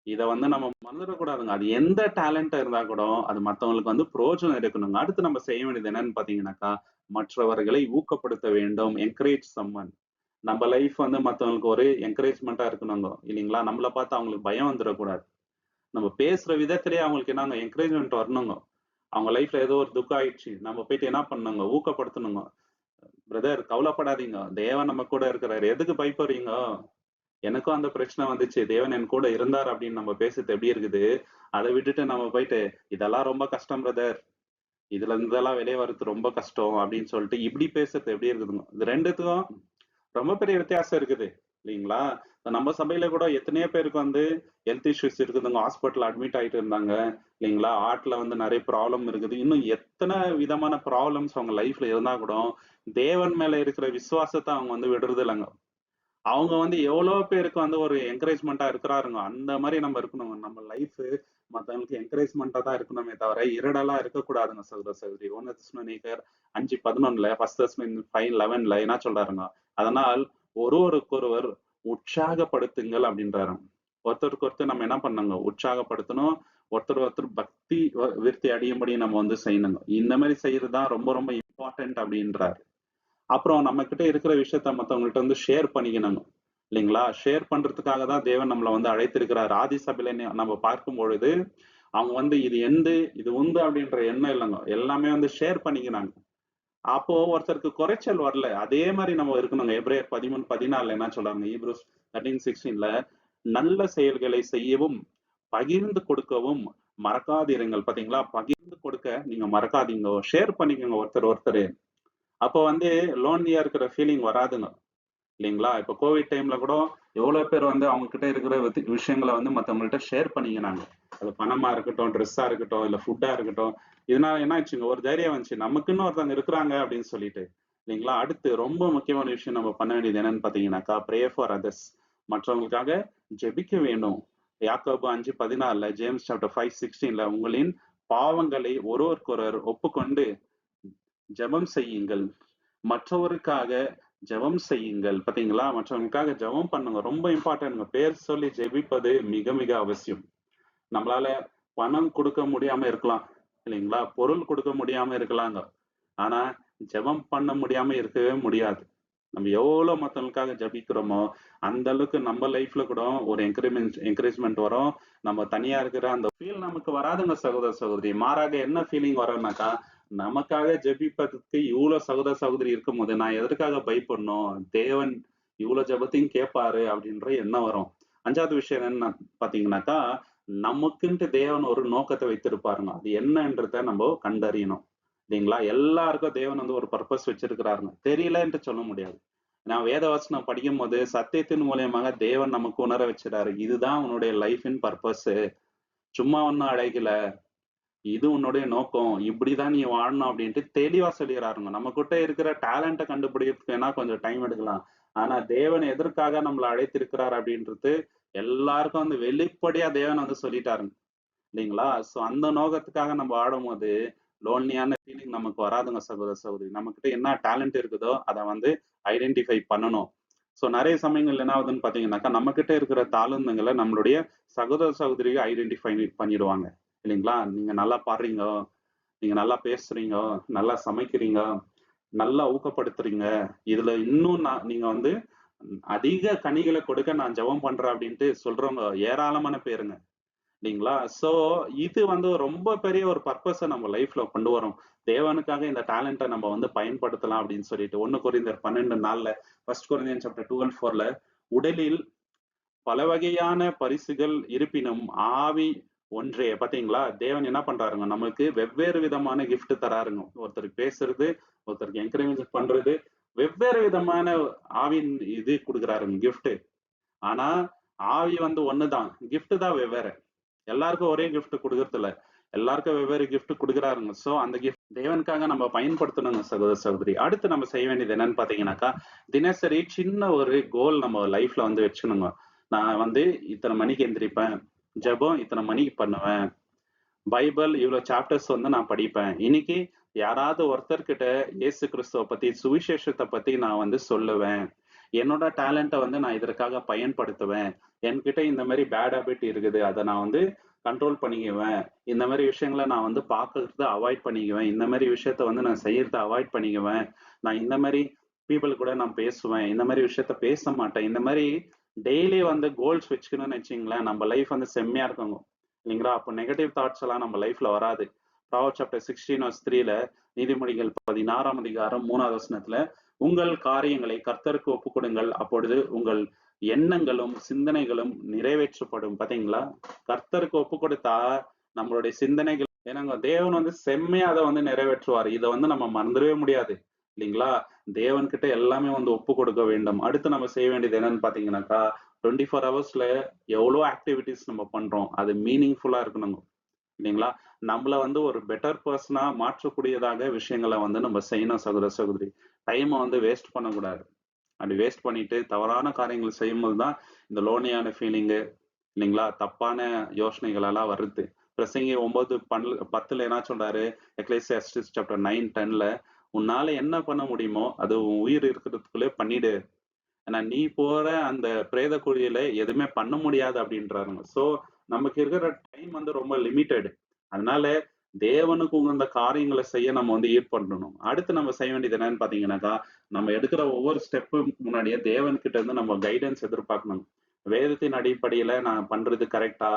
இத வந்து நம்ம மறந்துடக்கூடாதுங்க. அது எந்த டேலண்டா இருந்தா கூட, அது மத்தவங்களுக்கு வந்து பிரயோஜனம் இருக்கணுங்க. அடுத்து நம்ம செய்ய வேண்டியது என்னன்னு பாத்தீங்கன்னாக்கா, மற்றவர்களை ஊக்கப்படுத்த வேண்டும். Encourage summon. நம்ம லைஃப் வந்து மத்தவங்களுக்கு ஒரு என்கரேஜ்மென்ட்டா இருக்கணுங்க. இல்லீங்களா? நம்மள பார்த்து அவங்களுக்கு பயம் வந்துரக்கூடாது. நம்ம பேசுற விதத்திலேயே அவங்களுக்கு என்னங்க என்கரேஜ்மென்ட் வரணுங்க. அவங்க லைஃப்ல ஏதோ ஒரு துக்கம் ஆயிடுச்சு. நம்ம போயிட்டு என்ன பண்ணணுங்க? ஊக்கப்படுத்தணுங்க. பிரதர் கவலைப்படாதீங்க. தேவன் நம்ம கூட இருக்கிறாரு. எதுக்கு பயப்படுறீங்க? எனக்கும் அந்த பிரச்சனை வந்துச்சு. தேவன் என் கூட இருந்தார் அப்படின்னு நம்ம பேசுறது எப்படி இருக்குது? அத விட்டுட்டு நம்ம போயிட்டு, இதெல்லாம் ரொம்ப கஷ்டம் பிரதர். இதுல இருந்தெல்லாம் வெளிய வர்றது ரொம்ப கஷ்டம் அப்படின்னு சொல்லிட்டு இப்படி பேசுறது எப்படி இருக்குதுங்க? இது 2த்துக்கும் ரொம்ப பெரிய வித்தியாசம் இருக்குது. இல்லீங்களா? நம்ம சபையில கூட எத்தனையோ பேருக்கு வந்து ஹெல்த் இஷ்யூஸ் இருக்குதுங்க. ஹாஸ்பிட்டல்ல அட்மிட் ஆயிட்டு இருந்தாங்க. இல்லீங்களா? ஹார்ட்ல வந்து நெறைய ப்ராப்ளம் இருக்குது. இன்னும் எத்தன விதமான ப்ராப்ளம்ஸ் அவங்க லைஃப்ல இருந்தா கூட, தேவன் மேல இருக்கிற விசுவாசத்த அவங்க வந்து விடுறது இல்லங்க. அவங்க வந்து எவ்வளோ பேருக்கு வந்து ஒரு என்கரேஜ்மென்ட்டா இருக்கிறாருங்க. அந்த மாரி நம்ம இருக்கணுங்க. நம்ம லைஃப் மத்தவங்களுக்கு என்கரேஜ்மென்ட்டா தான் இருக்கணுமே தவிர, இருடலா இருக்கக்கூடாதுங்க சகோதர சகோதரி. 1 தெசலோனிக்கர் 5:11 1 தெசலோனிக்கர் 5:11 என்ன சொல்றாருங்க? அதனால் ஒருவருக்கொருவர் உற்சாகப்படுத்துங்கள் அப்படின்றாராம். ஒருத்தருக்கு ஒருத்தர் நம்ம என்ன பண்ணணுங்க? உற்சாகப்படுத்தணும். ஒருத்தர் ஒருத்தர் பக்தி விருத்தி அடையும்படி நம்ம வந்து செய்யணுங்க. இந்த மாரி செய்யறது தான் ரொம்ப ரொம்ப இம்பார்ட்டன்ட் அப்படின்றாரு. அப்புறம் நம்ம கிட்ட இருக்கிற விஷயத்த மத்தவங்கள்ட்ட வந்து ஷேர் பண்ணிக்கணுங்க. இல்லைங்களா? ஷேர் பண்றதுக்காக தான் தேவன் நம்மள வந்து அழைத்திருக்கிறார். ஆதி சபையில நம்ம பார்க்கும் பொழுது, அவங்க வந்து இது எந்து, இது உந்து அப்படின்ற எண்ணம் இல்லங்க. எல்லாமே வந்து ஷேர் பண்ணிக்கினாங்க. அப்போ ஒருத்தருக்கு குறைச்சல் வரல. அதே மாரி நம்ம இருக்கணுங்க. எபிரேயர் 13:14 என்ன சொல்றாங்க? ஹீப்ரூஸ் 13:16 நல்ல செயல்களை செய்யவும், பகிர்ந்து கொடுக்கவும் மறக்காதிருங்கள். பாத்தீங்களா? பகிர்ந்து கொடுக்க நீங்க மறக்காதீங்க. ஷேர் பண்ணிக்கங்க ஒருத்தர் ஒருத்தரு. அப்போ வந்து லோன்லியா இருக்கிற ஃபீலிங் வராதுங்க. இல்லைங்களா? இப்ப கோவிட் டைம்ல கூட எவ்வளவு பேர் வந்து அவங்க கிட்ட இருக்கிற விஷயங்கள வந்து மத்தவங்கள்ட்ட ஷேர் பண்ணிக்கினாங்க. அது பணமா இருக்கட்டும், ட்ரெஸ்ஸா இருக்கட்டும், இல்ல ஃபுட்டா இருக்கட்டும். இதனால என்ன ஆச்சுங்க? ஒரு தைரியம் வந்துச்சு. நமக்குன்னு ஒருத்தவங்க இருக்கிறாங்க அப்படின்னு சொல்லிட்டு. இல்லைங்களா? அடுத்து ரொம்ப முக்கியமான விஷயம் நம்ம பண்ண வேண்டியது என்னன்னு பாத்தீங்கன்னாக்கா, ப்ரே ஃபார் அதர்ஸ். மற்றவங்களுக்காக ஜெபிக்க வேண்டும். யாக்கோபு 5:14 ஜேம்ஸ் சாப்டர் 5:16 உங்களின் பாவங்களை ஒருவருக்கொருவர் ஒப்புக்கொண்டு ஜெபம் செய்யுங்கள். மற்றவருக்காக ஜெபம் செய்யுங்கள். பாத்தீங்களா? மற்றவங்களுக்காக ஜெபம் பண்ணுங்க. ரொம்ப இம்பார்ட்டன்ட்ங்க. பேர் சொல்லி ஜெபிப்பது மிக மிக அவசியம். நம்மளால பணம் கொடுக்க முடியாம இருக்கலாம். இல்லைங்களா? பொருள் கொடுக்க முடியாம இருக்கலாங்க. ஆனா, ஜெபம் பண்ண முடியாம இருக்கவே முடியாது. நம்ம எவ்வளவு மத்தவங்களுக்காக ஜெபிக்கிறோமோ, அந்த அளவுக்கு நம்ம லைஃப்ல கூட ஒரு என்கரேஜ்மென்ட் வரும். நம்ம தனியா இருக்கிற அந்த ஃபீல் நமக்கு வராதுங்க சகோதர சகோதரி. மாறாக என்ன ஃபீலிங் வரும்னாக்கா, நமக்காக ஜெபிப்பதற்கு இவ்வளவு சகோதர சகோதரி இருக்கும்போது, நான் எதற்காக பயப்படணும்? தேவன் இவ்வளவு ஜெபத்தையும் கேட்பாரு அப்படின்ற எண்ணம் வரும். 5வது விஷயம் என்னன்னு பாத்தீங்கன்னாக்கா, நமக்குன்ட்டு தேவன் ஒரு நோக்கத்தை வைத்திருப்பாருங்க. அது என்னன்றத நம்ம கண்டறியணும். இல்லைங்களா? எல்லாருக்கும் தேவன் வந்து ஒரு பர்ப்பஸ் வச்சிருக்கிறாருங்க. தெரியலன்ட்டு சொல்ல முடியாது. நான் வேதவசனம் படிக்கும்போது சத்தியத்தின் மூலியமாக தேவன் நமக்கு உணர வச்சுறாரு. இதுதான் உன்னுடைய லைஃபின் பர்ப்பஸ். சும்மா ஒண்ணும் அடைக்கல. இது உன்னுடைய நோக்கம். இப்படிதான் நீ வாழணும் அப்படின்ட்டு தெளிவா சொல்லிறாருங்க. நம்மகிட்ட இருக்கிற டேலண்ட்ட கண்டுபிடிக்கிறதுக்கு வேணா கொஞ்சம் டைம் எடுக்கலாம். ஆனா தேவன் எதற்காக நம்மள அழைத்திருக்கிறார் அப்படின்றது எல்லாருக்கும் வந்து வெளிப்படையா தேவன் வந்து சொல்லிட்டாருங்க. இல்லைங்களா? சோ அந்த நோக்கத்துக்காக நம்ம ஆடும்போது, லோன்லியான ஃபீலிங் நமக்கு வராதுங்க சகோதர சகோதரி. நம்மகிட்ட என்ன டேலண்ட் இருக்குதோ, அத வந்து ஐடென்டிஃபை பண்ணணும். சோ நெறைய சமயங்கள்ல என்ன ஆகுதுன்னு பாத்தீங்கன்னாக்கா, நம்மகிட்ட இருக்கிற தாளந்துங்கள நம்மளுடைய சகோதர சகோதரிகள் ஐடென்டிஃபை பண்ணிடுவாங்க. இல்லைங்களா? நீங்க நல்லா பாடுறீங்க, நீங்க நல்லா பேசுறீங்க, நல்லா சமைக்கிறீங்க, நல்லா ஊக்கப்படுத்துறீங்க. இதுல இன்னும் நீங்க வந்து அதிக கனிகள கொடுக்க நான் ஜெபம் பண்றேன் அப்படின்ட்டு சொல்றவங்க ஏராளமான பேருங்க. இல்லைங்களா? சோ இது வந்து ரொம்ப பெரிய ஒரு பர்ப்பஸ நம்ம லைஃப்ல கொண்டு வரும். தேவனுக்காக இந்த டேலண்ட்ட நம்ம வந்து பயன்படுத்தலாம் அப்படின்னு சொல்லிட்டு 1 கொரிந்தியர் 12:4 1 கொரிந்தியன் சாப்டர் 12:4 உடலில் பல வகையான பரிசுகள் இருப்பினும் ஆவி ஒன்றே. பாத்தீங்களா? தேவன் என்ன பண்றாருங்க? நமக்கு வெவ்வேறு விதமான கிஃப்ட் தராருங்க. ஒருத்தருக்கு பேசுறது, ஒருத்தருக்கு என்கரேஜ் பண்றது, வெவ்வேறு விதமான ஆவின் இது குடுக்குறாருங்க கிஃப்ட். ஆனா ஆவி வந்து ஒண்ணுதான். கிஃப்ட் தான் வெவ்வேறு. எல்லாருக்கும் ஒரே கிஃப்ட் குடுக்கறது இல்ல. எல்லாருக்கும் வெவ்வேறு கிஃப்ட் குடுக்குறாருங்க. சோ அந்த கிஃப்ட் தேவனுக்காக நம்ம பயன்படுத்தணுங்க சகோதர சகோதரி. அடுத்து நம்ம செய்ய வேண்டியது என்னன்னு பாத்தீங்கன்னாக்கா, தினசரி சின்ன ஒரு கோல் நம்ம லைஃப்ல வந்து வச்சுக்கணுங்க. நான் வந்து இத்தனை மணிக்கு எந்திரிப்பேன். ஜெபம் இத்தனை மணிக்கு பண்ணுவேன். பைபிள் இவ்வளவு சாப்டர்ஸ் வந்து நான் படிப்பேன். இன்னைக்கு யாராவது ஒருத்தர்கிட்ட இயேசு கிறிஸ்துவ பத்தி சுவிசேஷத்தை பத்தி நான் வந்து சொல்லுவேன். என்னோட டேலண்ட்டை வந்து நான் இதற்காக பயன்படுத்துவேன். என்கிட்ட இந்த மாதிரி பேட் ஹாபிட் இருக்குது. அதை நான் வந்து கண்ட்ரோல் பண்ணிக்குவேன். இந்த மாதிரி விஷயங்களை நான் வந்து பார்க்கறத அவாய்ட் பண்ணிக்குவேன். இந்த மாதிரி விஷயத்த வந்து நான் செய்யறத அவாய்ட் பண்ணிக்குவேன். நான் இந்த மாதிரி பீப்புள் கூட நான் பேசுவேன். இந்த மாதிரி விஷயத்த பேச மாட்டேன். இந்த மாதிரி டெய்லி வந்து கோல்ஸ் வச்சுக்கணும்னு வச்சுங்களேன், நம்ம லைஃப் வந்து செம்மையா இருக்குங்க. இல்லைங்களா? அப்போ நெகட்டிவ் தாட்ஸ் எல்லாம் நம்ம லைஃப்ல வராது. ப்ராவர்ப்ஸ் சாப்டர் 16 verse 3ல நீதிமொழிகள் 16ஆம் அதிகாரம் 3வது வசனத்துல உங்கள் காரியங்களை கர்த்தருக்கு ஒப்புக்கொடுங்கள், அப்பொழுது உங்கள் எண்ணங்களும் சிந்தனைகளும் நிறைவேற்றப்படும். பாத்தீங்களா? கர்த்தருக்கு ஒப்பு கொடுத்தா நம்மளுடைய சிந்தனைகள் ஏன்னாங்க தேவன் வந்து செம்மையா அதை வந்து நிறைவேற்றுவார். இதை வந்து நம்ம மறந்துடவே முடியாது. இல்லைங்களா? தேவன் கிட்ட எல்லாமே வந்து ஒப்பு கொடுக்க வேண்டும். அடுத்து நம்ம செய்ய வேண்டியது என்னன்னு பாத்தீங்கன்னாக்கா, 24 ஹவர்ஸ்ல எவ்வளோ ஆக்டிவிட்டிஸ் நம்ம பண்றோம். அது மீனிங்ஃபுல்லா இருக்கணுங்க. இல்லைங்களா? நம்மள வந்து ஒரு பெட்டர் பர்சனா மாற்றக்கூடியதாக விஷயங்களை வந்து நம்ம செய்யணும் சகோதர சகோதரி. டைமை வந்து வேஸ்ட் பண்ணக்கூடாது. அப்படி வேஸ்ட் பண்ணிட்டு தவறான காரியங்கள் செய்யும்போது தான் இந்த லோனியான ஃபீலிங்கு, இல்லைங்களா? தப்பான யோசனைகள் எல்லாம் வருது. பிரசங்கி 9:10 என்ன சொல்றாரு? எக்லேசியாஸ்டிஸ் சாப்டர் 9:10ல உன்னால என்ன பண்ண முடியுமோ அது உன் உயிர் இருக்கிறதுக்குள்ளே பண்ணிடு. ஏன்னா நீ போற அந்த பிரேத குழியில எதுவுமே பண்ண முடியாது அப்படின்றாருங்க. சோ நமக்கு இருக்கிற டைம் வந்து ரொம்ப லிமிட்டெட். அதனால தேவனுக்கு உகந்த காரியங்களை செய்ய நம்ம வந்து ஈடுபடணும். அடுத்து நம்ம செய்ய வேண்டியது என்னன்னு பாத்தீங்கன்னாக்கா, நம்ம எடுக்கிற ஒவ்வொரு ஸ்டெப்பு முன்னாடியே தேவன் கிட்ட இருந்து நம்ம கைடன்ஸ் எதிர்பார்க்கணும். வேதத்தின் அடிப்படையில நான் பண்றது கரெக்டா?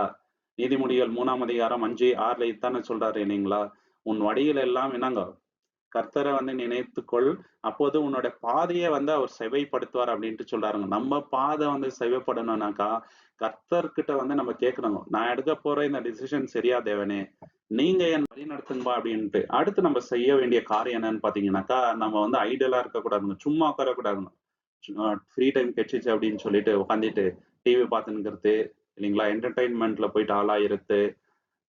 நீதிமொழிகள் 3ஆம் அதிகாரம் 5, 6ல இதானே சொல்றாரு இல்லைங்களா? உன் வழிகள் எல்லாம் என்னங்க கர்த்தரை வந்து நினைத்துக்கொள், அப்போது உன்னோட பாதையை வந்து அவர் செவைப்படுத்துவார் அப்படின்ட்டு சொல்றாருங்க. நம்ம பாதை வந்து செவைப்படணும்னாக்கா கர்த்தர்கிட்ட வந்து நம்ம கேட்கணுங்க. நான் எடுக்க போற இந்த டிசிஷன் சரியா தேவனே, நீங்க என் வழி நடத்துங்கப்பா அப்படின்ட்டு. அடுத்து நம்ம செய்ய வேண்டிய காரியம் என்னன்னு பாத்தீங்கன்னாக்கா, நம்ம வந்து ஐடியலா இருக்கக்கூடாதுங்க. சும்மா உட்காரக்கூடாதுங்க. ஃப்ரீ டைம் கிடைச்சிச்சு அப்படின்னு சொல்லிட்டு உட்காந்துட்டு டிவி பார்த்துன்னுக்கிறது, இல்லைங்களா? என்டர்டைன்மெண்ட்ல போயிட்டு ஆளாயிருது,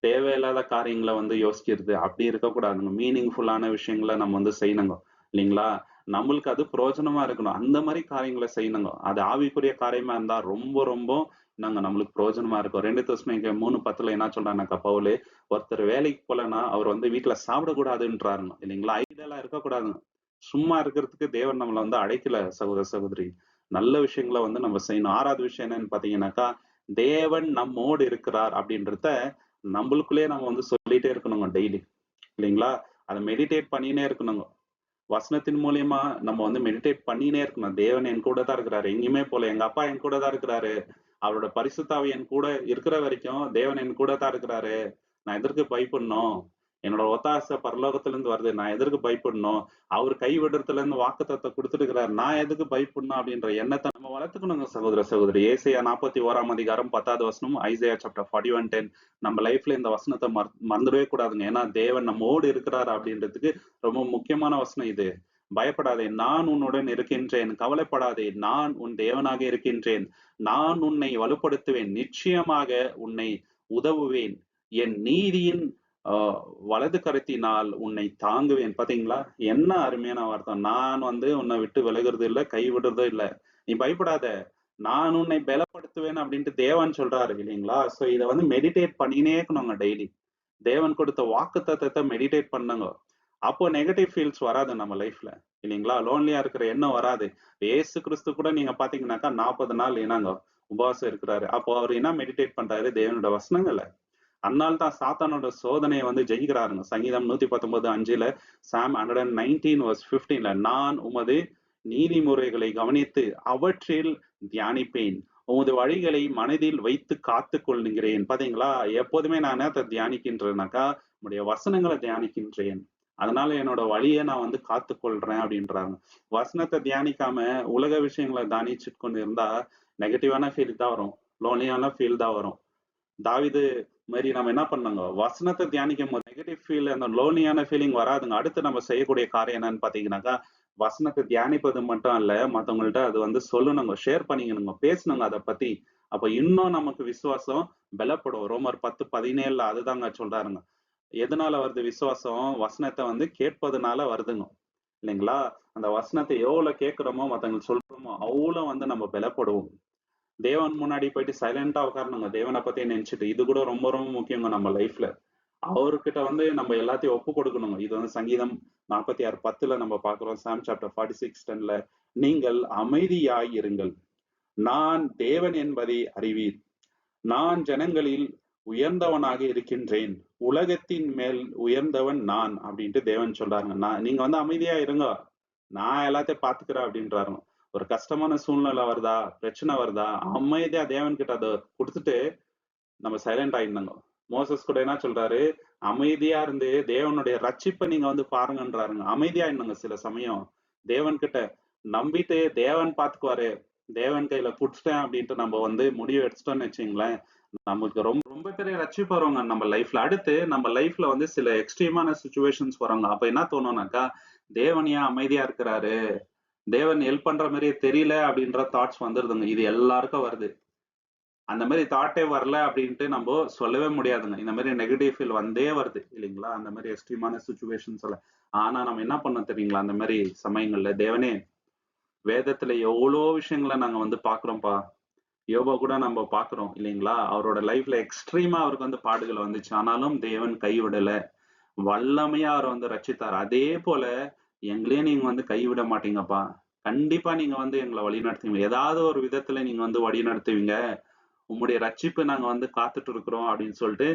தேவையில்லாத காரியங்கள வந்து யோசிக்கிறது அப்படி இருக்கக்கூடாதுங்க. மீனிங்ஃபுல்லான விஷயங்கள நம்ம வந்து செய்யணுங்க. இல்லைங்களா? நம்மளுக்கு அது பிரயோஜனமா இருக்கணும். அந்த மாரி காரியங்கள செய்யணுங்க. அது ஆவிக்குரிய காரியமா இருந்தா ரொம்ப ரொம்ப நம்மளுக்கு பிரயோஜனமா இருக்கும். 2 தெசலோனிக்கேயர் 3:10 என்ன சொல்றாருனாக்கா பவுலு, ஒருத்தர் வேலைக்கு போலன்னா அவர் வந்து வீட்ல சாப்பிடக்கூடாதுன்றாருங்க. இல்லைங்களா? ஐடியலா இருக்கக்கூடாதுங்க. சும்மா இருக்கிறதுக்கு தேவன் நம்மள வந்து அழைக்கல சகோதர சகோதரி. நல்ல விஷயங்கள வந்து நம்ம செய்யணும். 6வது விஷயம் என்னன்னு பார்த்தீங்கன்னாக்கா, தேவன் நம்மோடு இருக்கிறார் அப்படின்றத நம்மளுக்குள்ளேயே நம்ம வந்து சொல்லிட்டே இருக்கணுங்க டெய்லி. இல்லைங்களா? அத மெடிடேட் பண்ணினே இருக்கணுங்க. வசனத்தின் மூலியமா நம்ம வந்து மெடிடேட் பண்ணினே இருக்கணும். தேவன் என் கூட தான் இருக்கிறாரு. எங்கேயுமே போல. எங்க அப்பா என் கூட தான் இருக்கிறாரு. அவரோட பரிசுத்த ஆவி என் கூட இருக்கிற வரைக்கும் தேவன் என் கூட தான் இருக்கிறாரு. நான் எதற்கு பயப்படணும்? என்னோட ஒத்தாசை பரலோகத்துல இருந்து வருது. நான் எதற்கு பயப்படணும்? அவர் கைவிடுறதுல இருந்து வாக்குத்தத்தம் குடுத்துருக்கிறார். நான் எதுக்கு பயப்படணும்? அப்படின்ற எண்ணத்தை நம்ம வளர்த்துக்கணுங்க சகோதர சகோதரி. ஏசாயா 41ஆம் அதிகாரம் 10வது வசனம், ஐசையா சாப்டர் 41:10 நம்ம லைஃப்ல இந்த வசனத்தை மறந்துடவே கூடாதுங்க. ஏன்னா தேவன் நம்மோடு இருக்கிறார் அப்படின்றதுக்கு ரொம்ப முக்கியமான வசனம் இது. பயப்படாதே, நான் உன்னுடன் இருக்கின்றேன். கவலைப்படாதே, நான் உன் தேவனாக இருக்கின்றேன். நான் உன்னை வலுப்படுத்துவேன். நிச்சயமாக உன்னை உதவுவேன். என் நீதியின் வலது கரத்தினால் உன்னை தாங்குவேன். பாத்தீங்களா? என்ன அருமையான வார்த்தை. நான் வந்து உன்னை விட்டு விலகுறது இல்ல, கைவிடுறதும் இல்ல. நீ பயப்படாத. நான் உன்னை பலப்படுத்துவேன் அப்படின்ட்டு தேவன் சொல்றாரு இல்லைங்களா? சோ இத வந்து மெடிடேட் பண்ணினே இருக்கணுங்க டெய்லி. தேவன் கொடுத்த வாக்குத்தத்தத்தை மெடிடேட் பண்ணுங்க. அப்போ நெகட்டிவ் ஃபீல்ஸ் வராது நம்ம லைஃப்ல. இல்லைங்களா? லோன்லியா இருக்கிற எண்ணம் வராது. இயேசு கிறிஸ்து கூட நீங்க பாத்தீங்கன்னாக்கா 40 நாள் என்னங்க உபவாசம் இருக்கிறாரு. அப்போ அவர் என்ன மெடிடேட் பண்றாரு? தேவனோட வசனங்கள்ல. அதனால தான் சாத்தானோட சோதனையை வந்து ஜெயிக்கிறாருங்க. சங்கீதம் 119:5ல, சாம் 119 verse 15ல, நான் உமது நீதிமுறைகளை கவனித்து அவற்றில் தியானிப்பேன். உமது வழிகளை மனதில் வைத்து காத்து கொள்ளுகிறேன். பாத்தீங்களா? எப்போதுமே நான் என்னத்தை தியானிக்கின்றேனாக்கா, உம்முடைய வசனங்களை தியானிக்கின்றேன். அதனால என்னோட வழியை நான் வந்து காத்து கொள்றேன் அப்படின்றாங்க. வசனத்தை தியானிக்காம உலக விஷயங்களை தியானிச்சுட்டு கொண்டு இருந்தா நெகட்டிவான ஃபீல் தான் வரும். லோன்லியான ஃபீல் தான் வரும். தாவீது மாதிரி நம்ம என்ன பண்ணாங்க, வசனத்தை தியானிக்கும் போது நெகட்டிவ் ஃபீல், அந்த லோன்லியான ஃபீலிங் வராதுங்க. அடுத்து நம்ம செய்யக்கூடிய காரியம் என்னன்னு பாத்தீங்கன்னாக்கா, வசனத்தை தியானிப்பது மட்டும் இல்ல, மத்தவங்கள்ட்ட அது வந்து சொல்லணுங்க, ஷேர் பண்ணிக்கணுங்க, பேசணுங்க அத பத்தி. அப்ப இன்னும் நமக்கு விசுவாசம் பலப்படும். ரோமர் 10:17 அதுதாங்க சொல்றாருங்க. எதனால வருது விசுவாசம்? வசனத்த வந்து கேட்பதுனால வருதுங்க. இல்லைங்களா? அந்த வசனத்த எவ்வளவு கேட்கிறோமோ, மத்தவங்களுக்கு சொல்றோமோ, அவ்வளோ வந்து நம்ம பலப்படுவோம். தேவன் முன்னாடி போயிட்டு சைலண்டா உட்காரணுங்க. தேவன பத்தி நினைச்சுட்டு. இது கூட ரொம்ப ரொம்ப முக்கியங்க நம்ம லைஃப்ல. அவர்கிட்ட வந்து நம்ம எல்லாத்தையும் ஒப்பு கொடுக்கணுங்க. இது வந்து சங்கீதம் 46:10 நம்ம பார்க்கிறோம். சாம் சாப்டர் 46:10 நீங்கள் அமைதியாய் இருங்கள். நான் தேவன் என்பதை அறிவீர். நான் ஜனங்களில் உயர்ந்தவனாக இருக்கின்றேன். உலகத்தின் மேல் உயர்ந்தவன் நான் அப்படின்ட்டு தேவன் சொல்றாருங்க. நீங்க வந்து அமைதியா இருங்க. நான் எல்லாத்தையும் பாத்துக்கிறேன் அப்படின்றாருங்க. ஒரு கஷ்டமான சூழ்நிலை வருதா, பிரச்சனை வருதா, அமைதியா தேவன் கிட்ட அதை கொடுத்துட்டு நம்ம சைலண்ட் ஆயிடணுங்க. மோசஸ் கூட என்ன சொல்றாரு, அமைதியா இருந்து தேவனுடைய ரட்சிப்பை நீங்க வந்து பாருங்கன்றாருங்க. அமைதியா இருந்துங்க சில சமயம். தேவன் கிட்ட நம்பிட்டு தேவன் பாத்துக்குவாரு, தேவன் கையில குடுத்துட்டேன் அப்படின்ட்டு நம்ம வந்து முடிவு எடுத்துட்டோம்னு வச்சுங்களேன், நமக்கு ரொம்ப ரொம்ப பெரிய ரட்சிப்பு வருவாங்க நம்ம லைஃப்ல. அடுத்து நம்ம லைஃப்ல வந்து சில எக்ஸ்ட்ரீமான சுச்சுவேஷன்ஸ் வராங்க. அப்ப என்ன தோணும்னாக்கா, தேவன் ஏன் அமைதியா இருக்கிறாரு, தேவன் ஹெல்ப் பண்ற மாதிரியே தெரியல அப்படின்ற தாட்ஸ் வந்துருதுங்க. இது எல்லாருக்கும் வருது. அந்த மாதிரி தாட்டே வரல அப்படின்ட்டு நம்ம சொல்லவே முடியாதுங்க. இந்த மாதிரி நெகட்டிவ் ஃபீல் வந்தே வருது இல்லைங்களா? அந்த மாதிரி எக்ஸ்ட்ரீமான சுச்சுவேஷன்ஸ்ல. ஆனா நம்ம என்ன பண்ணோம் தெரியுங்களா? அந்த மாதிரி சமயங்கள்ல தேவனே, வேதத்துல எவ்வளோ விஷயங்களை நாங்க வந்து பாக்குறோம்ப்பா. யோபா கூட நம்ம பாக்குறோம் இல்லைங்களா? அவரோட லைஃப்ல எக்ஸ்ட்ரீமா அவருக்கு வந்து பாடுகள் வந்துச்சு. ஆனாலும் தேவன் கைவிடல. வல்லமையா அவர் வந்து ரட்சித்தார். அதே போல எங்களையும் நீங்க வந்து கைவிட மாட்டீங்கப்பா. கண்டிப்பா நீங்க வந்து எங்களை வழி நடத்துவீங்க. ஏதாவது ஒரு விதத்துல நீங்க வந்து வழி நடத்துவீங்க. உம்முடைய ரட்சிப்பு நாங்க வந்து காத்துட்டு இருக்கிறோம் அப்படின்னு சொல்லிட்டு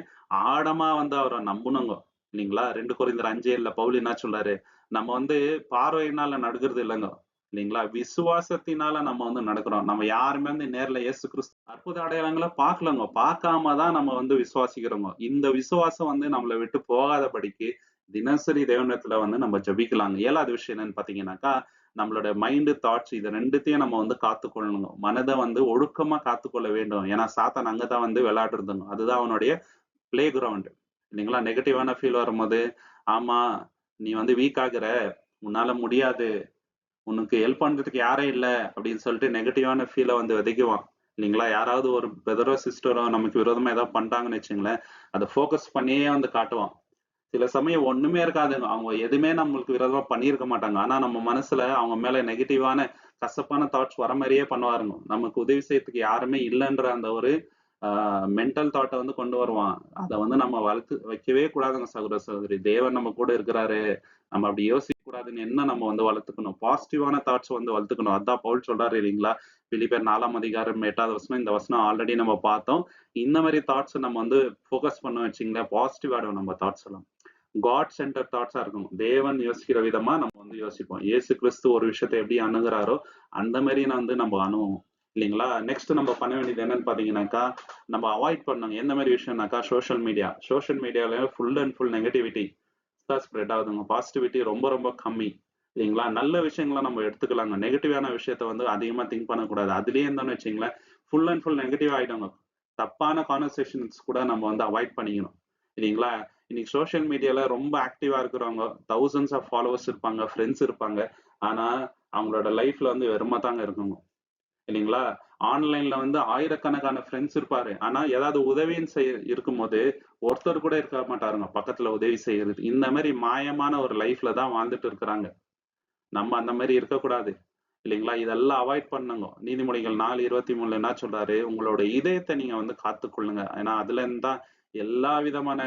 ஆழமா வந்து அவரை நம்பணுங்க. இல்லைங்களா? 2 கொரிந்தியர் 5:7 பவுல் என்ன சொல்றாரு? நம்ம வந்து பார்வையினால நடக்கிறது இல்லைங்க. இல்லைங்களா? விசுவாசத்தினால நம்ம வந்து நடக்கிறோம். நம்ம யாருமே வந்து நேர்ல இயேசு கிறிஸ்து அற்புத அடையாளங்கள பார்க்கலங்க. பார்க்காம தான் நம்ம வந்து விசுவாசிக்கிறோங்க. இந்த விசுவாசம் வந்து நம்மள விட்டு போகாதபடிக்கு தினசரி தேவனிடத்துல வந்து நம்ம ஜெபிக்கலாங்க. 7வது விஷயம் என்னன்னு பார்த்தீங்கன்னாக்கா, நம்மளோட மைண்ட், தாட்ஸ் இது 2த்தையும் நம்ம வந்து காத்துக்கொள்ளணுங்க. மனத வந்து ஒழுக்கமா காத்துக்கொள்ள வேண்டும். ஏன்னா சாத்தான் அங்கதான் வந்து விளையாடுறதுங்க. அதுதான் அவனுடைய பிளே கிரவுண்ட். இல்லைங்களா? நெகட்டிவான ஃபீல் வரும்போது, ஆமா நீ வந்து வீக் ஆகுற, உன்னால முடியாது, உனக்கு ஹெல்ப் பண்றதுக்கு யாரும் இல்ல அப்படின்னு சொல்லிட்டு நெகட்டிவான ஃபீல வந்து விதைக்குவான். இல்லைங்களா? யாராவது ஒரு பிரதரோ, சிஸ்டரோ நமக்கு விரோதமா ஏதாவது பண்றாங்கன்னு வச்சுங்களேன், அதை ஃபோக்கஸ் பண்ணியே வந்து காட்டுவான். சில சமயம் ஒண்ணுமே இருக்காதுங்க. அவங்க எதுவுமே நம்மளுக்கு விரோதமா பண்ணியிருக்க மாட்டாங்க. ஆனா நம்ம மனசுல அவங்க மேல நெகட்டிவான கசப்பான தாட்ஸ் வர மாதிரியே பண்ணுவாருங்க. நமக்கு உதவி செய்யறதுக்கு யாருமே இல்லைன்ற அந்த ஒரு மென்டல் தாட்டை வந்து கொண்டு வருவான். அதை வந்து நம்ம வளர்த்து வைக்கவே கூடாதுங்க சகோதர சகோதரி. தேவன் நம்ம கூட இருக்கிறாரு. நம்ம அப்படி யோசிக்க கூடாதுன்னு என்ன நம்ம வந்து வளர்த்துக்கணும். பாசிட்டிவான தாட்ஸ் வந்து வளர்த்துக்கணும். அதான் பவுல் சொல்றாரு இல்லைங்களா? பிலிப்பியர் 4ஆம் அதிகாரம் 8வது வசனம். இந்த வசனம் ஆல்ரெடி நம்ம பார்த்தோம். இந்த மாதிரி தாட்ஸ் நம்ம வந்து ஃபோக்கஸ் பண்ண வச்சுங்களேன், பாசிட்டிவ் ஆயிடும் நம்ம தாட்ஸ் எல்லாம். காட் சென்டர் தாட்ஸா இருக்கும். தேவன் யோசிக்கிற விதமா நம்ம வந்து யோசிப்போம். இயேசு கிறிஸ்து ஒரு விஷயத்தை எப்படி அணுகுறாரோ அந்த மாதிரி நான் வந்து நம்ம அணுவோம். இல்லைங்களா? நெக்ஸ்ட் நம்ம பண்ண வேண்டியது என்னன்னு பாத்தீங்கன்னாக்கா, நம்ம அவாய்ட் பண்ணணும். எந்த மாதிரி விஷயம்னாக்கா, சோஷியல் மீடியால ஃபுல் அண்ட் ஃபுல் நெகட்டிவிட்டி தான் ஸ்ப்ரெட் ஆகுதுங்க. பாசிட்டிவிட்டி ரொம்ப ரொம்ப கம்மி. இல்லைங்களா? நல்ல விஷயங்களை நம்ம எடுத்துக்கலாங்க. நெகட்டிவான விஷயத்த வந்து அதிகமா திங்க் பண்ணக்கூடாது. அதுலயே இருந்தோம்னு வச்சுங்களேன், ஃபுல் அண்ட் ஃபுல் நெகட்டிவ் ஆயிடுங்க. தப்பான கான்வர்சேஷன்ஸ் கூட நம்ம வந்து அவாய்ட் பண்ணிக்கணும். இல்லைங்களா? இன்னைக்கு சோஷியல் மீடியால ரொம்ப ஆக்டிவா இருக்கிறவங்க தௌசண்ட்ஸ் ஆஃப் ஃபாலோவர்ஸ் இருப்பாங்க, ஃப்ரெண்ட்ஸ் இருப்பாங்க. ஆனா அவங்களோட லைஃப்ல வந்து வெறுமா தாங்க இருக்குங்க. இல்லைங்களா? ஆன்லைன்ல வந்து ஆயிரக்கணக்கான ஃப்ரெண்ட்ஸ் இருப்பாரு. ஆனா ஏதாவது உதவின்னு இருக்கும்போது ஒருத்தர் கூட இருக்க மாட்டாருங்க பக்கத்துல உதவி செய்யறது. இந்த மாதிரி மாயமான ஒரு லைஃப்ல தான் வாழ்ந்துட்டு இருக்கிறாங்க. நம்ம அந்த மாதிரி இருக்கக்கூடாது. இல்லைங்களா? இதெல்லாம் அவாய்ட் பண்ணுங்க. நீதிமொழிகள் 4:23 என்ன சொல்றாரு? உங்களோட இதயத்தை நீங்க வந்து காத்துக்கொள்ளுங்க. ஏன்னா அதுல இருந்து தான் எல்லா விதமான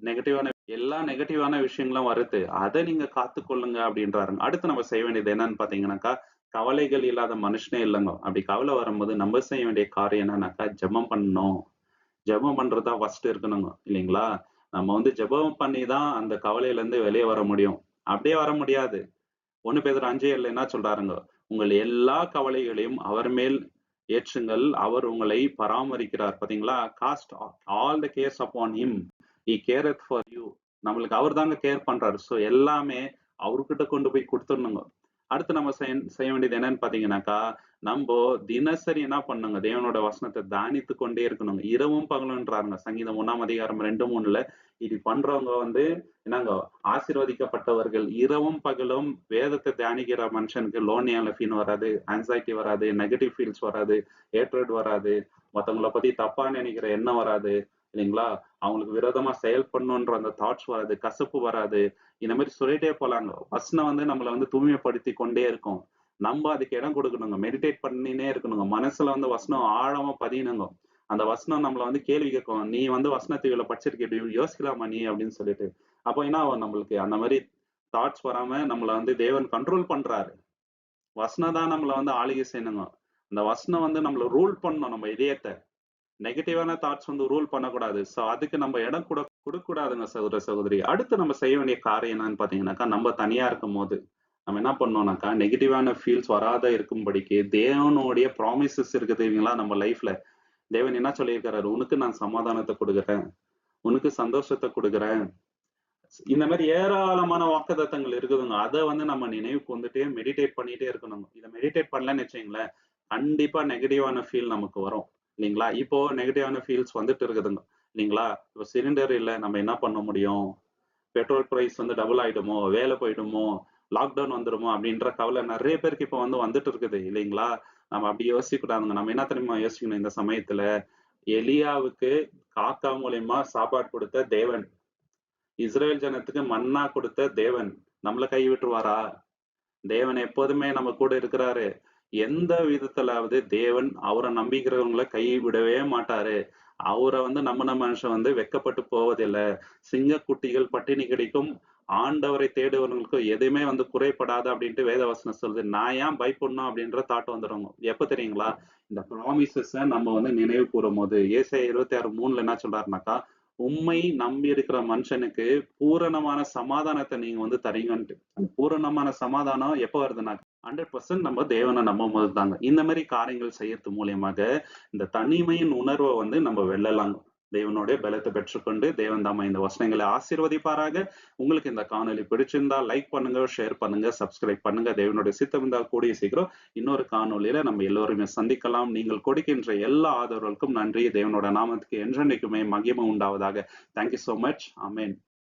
நெகட்டிவான எல்லா நெகட்டிவான விஷயங்களும் வருது. அதை நீங்க காத்துக்கொள்ளுங்க அப்படின்றாருங்க. அடுத்து நம்ம செய்ய வேண்டியது என்னன்னு பாத்தீங்கன்னாக்கா, கவலைகள் இல்லாத மனுஷனே இல்லைங்க. அப்படி கவலை வரும்போது நம்ம செய்ய வேண்டிய காரியம் என்னன்னாக்கா, ஜெபம் பண்ணணும். ஜெபம் பண்றதா ஃபர்ஸ்ட் இருக்கணுங்க. இல்லைங்களா? நம்ம வந்து ஜெபம் பண்ணி தான் அந்த கவலையில இருந்து வெளியே வர முடியும். அப்படியே வர முடியாது. 1 பேதுரு 5:7 என்ன சொல்றாருங்க? உங்கள் எல்லா கவலைகளையும் அவர் மேல் ஏற்றுங்கள். அவர் உங்களை பராமரிக்கிறார். பாத்தீங்களா? Cast all the cares upon him. He careth for you. நம்மளுக்கு அவர் தாங்க கேர் பண்றாரு. சோ எல்லாமே அவர்கிட்ட கொண்டு போய் கொடுத்துடணுங்க. அடுத்து நம்ம செய்ய வேண்டியது என்னன்னு பாத்தீங்கன்னாக்கா, நம்போ தினசரி என்ன பண்ணுங்க, தேவனோட வசனத்த தியானித்து கொண்டே இருக்கணுங்க. இரவும் பகலுன்றாருங்க. சங்கீதம் 1ஆம் அதிகாரம் 2, 3ல இது பண்றவங்க வந்து என்னங்க ஆசீர்வதிக்கப்பட்டவர்கள். இரவும் பகலும் வேதத்த தியானிக்கிற மனுஷனுக்கு லோன்லியான ஃபீல் வராது, ஆங்ஸைட்டி வராது, நெகட்டிவ் ஃபீல்ஸ் வராது, ஹேட்ரட் வராது, மத்தவங்கள பத்தி தப்பா நினைக்கிற எண்ணம் வராது. இல்லைங்களா? அவங்களுக்கு விரோதமா செயல்படணுன்ற அந்த தாட்ஸ் வராது, கசப்பு வராது. இந்த மாரி சொல்லிட்டே போலாங்க. வசனம் வந்து நம்மள வந்து தூய்மைப்படுத்திக் கொண்டே இருக்கும். நம்ப அதுக்கு இடம் கொடுக்கணுங்க. மெடிடேட் பண்ணினே இருக்கணுங்க. மனசுல வந்து வசனம் ஆழமா பதியணுங்க. அந்த வசனம் நம்மள வந்து கேள்வி கேட்கும். "நீ வந்து வசனத்த இவ்வளவு படிச்சிருக்க, இப்படி யோசிக்கலாமா நீ?" அப்படின்னு சொல்லிட்டு. அப்போ என்ன ஆகும் நம்மளுக்கு? அந்த மாரி தாட்ஸ் வராம நம்மள வந்து தேவன் கண்ட்ரோல் பண்றாரு. வசனம் தான் நம்மள வந்து ஆளுகை செய்யணுங்க. அந்த வசனம் வந்து நம்மள ரூல் பண்ணணும் நம்ம இதயத்த. நெகட்டிவான தாட்ஸ் வந்து ரூல் பண்ணக்கூடாது. சோ அதுக்கு நம்ம இடம் குடுக்கக்கூடாதுங்க சகோதர, சகோதரி. அடுத்து நம்ம செய்ய வேண்டிய காரியம் என்னன்னு பார்த்தீங்கன்னாக்கா, நம்ம தனியா இருக்கும்போது, நம்ம என்ன பண்ணணும்னாக்கா, நெகட்டிவான ஃபீல்ஸ் வராத இருக்கும்படிக்கு தேவனுடைய ப்ராமிசஸ் இருக்கு தெரியுங்களா நம்ம லைஃப்ல. தேவன் என்ன சொல்லியிருக்கிறாரு? "உனக்கு நான் சமாதானத்த குடுக்குறேன். உனக்கு சந்தோஷத்த குடுக்குறேன்." இந்த மாரி ஏராளமான வாக்குத்தத்தங்கள் இருக்குதுங்க. அத வந்து நம்ம நினைவுக்கு வந்துட்டே மெடிடேட் பண்ணிட்டே இருக்கணுங்க. இத மெடிடேட் பண்ணலன்னு வச்சுக்கங்களேன், கண்டிப்பா நெகட்டிவான ஃபீல் நமக்கு வரும். இல்லீங்களா? இப்போ நெகட்டிவான ஃபீல்ஸ் வந்துட்டு இருக்குதுங்க. இல்லீங்களா? இப்போ சிலிண்டர் இல்ல நம்ம என்ன பண்ண முடியும்? பெட்ரோல் பிரைஸ் வந்து டபுள் ஆயிடுமோ? வேலை போயிடுமோ? லாக்டவுன் வந்துருமோ? அப்படின்ற கவலை நெறைய பேருக்கு இப்ப வந்து வந்துட்டு இருக்குது இல்லீங்களா? நம்ம அப்படி யோசிக்க கூடாதுங்க. நம்ம என்ன தெரியுமா யோசிக்கணும் இந்த சமயத்துல? எலியாவுக்கு காக்கா மூலியமா சாப்பாடு குடுத்த தேவன். இஸ்ரவேல் ஜனத்துக்கு மன்னா கொடுத்த தேவன் நம்மள கை விட்டுருவாரா? தேவன் எப்போதுமே நம்ம கூட இருக்கிறாரு. எந்த விதத்திலாவது தேவன் அவர நம்பிக்கிறவங்கள கைவிடவே மாட்டாரு. அவர வந்து நம்புன மனுஷன் வந்து வெட்கப்பட்டு போவதில்ல. சிங்கக்குட்டிகள் பட்டினி கிடைக்கும். ஆண்டவரை தேடுபவர்களுக்கு எதுவுமே வந்து குறைபடாது அப்படின்ட்டு வேதவசனம் சொல்லுது. நான் ஏன் பயப்படணும் அப்படின்ற தாட் வந்துரும். எப்ப தெரியுங்களா? இந்த ப்ராமிசஸ நம்ம வந்து நினைவு கூரும்போது, ஏசாயா 26:3ல என்ன சொல்றாருனாக்கா, உம்மை நம்பி இருக்கிற மனுஷனுக்கு பூரணமான சமாதானத்த நீங்க வந்து தரீங்கன்ட்டு. அந்த பூரணமான சமாதானம் எப்ப வருதுன்னா 100% நம்ம தேவனை நம்பும்போது தாங்க. இந்த மாதிரி காரியங்கள் செய்யறது மூலியமாக இந்த தனிமையின் உணர்வை வந்து நம்ம வெல்லலாங்க. தேவனுடைய பலத்தை பெற்றுக்கொண்டு தேவன் தாம இந்த வசனங்களை ஆசீர்வதிப்பாராக. உங்களுக்கு இந்த காணொளி பிடிச்சிருந்தா லைக் பண்ணுங்க, ஷேர் பண்ணுங்க, சப்ஸ்கிரைப் பண்ணுங்க. தேவனுடைய சித்தம் இருந்தால் கூடிய சீக்கிரம் இன்னொரு காணொளியில நம்ம எல்லோருமே சந்திக்கலாம். நீங்கள் கொடுக்கின்ற எல்லா ஆதரவுகளுக்கும் நன்றி. தேவனோட நாமத்துக்கு என்றென்றைக்குமே மகிமை உண்டாவதாக. Thank you so much. ஆமென்.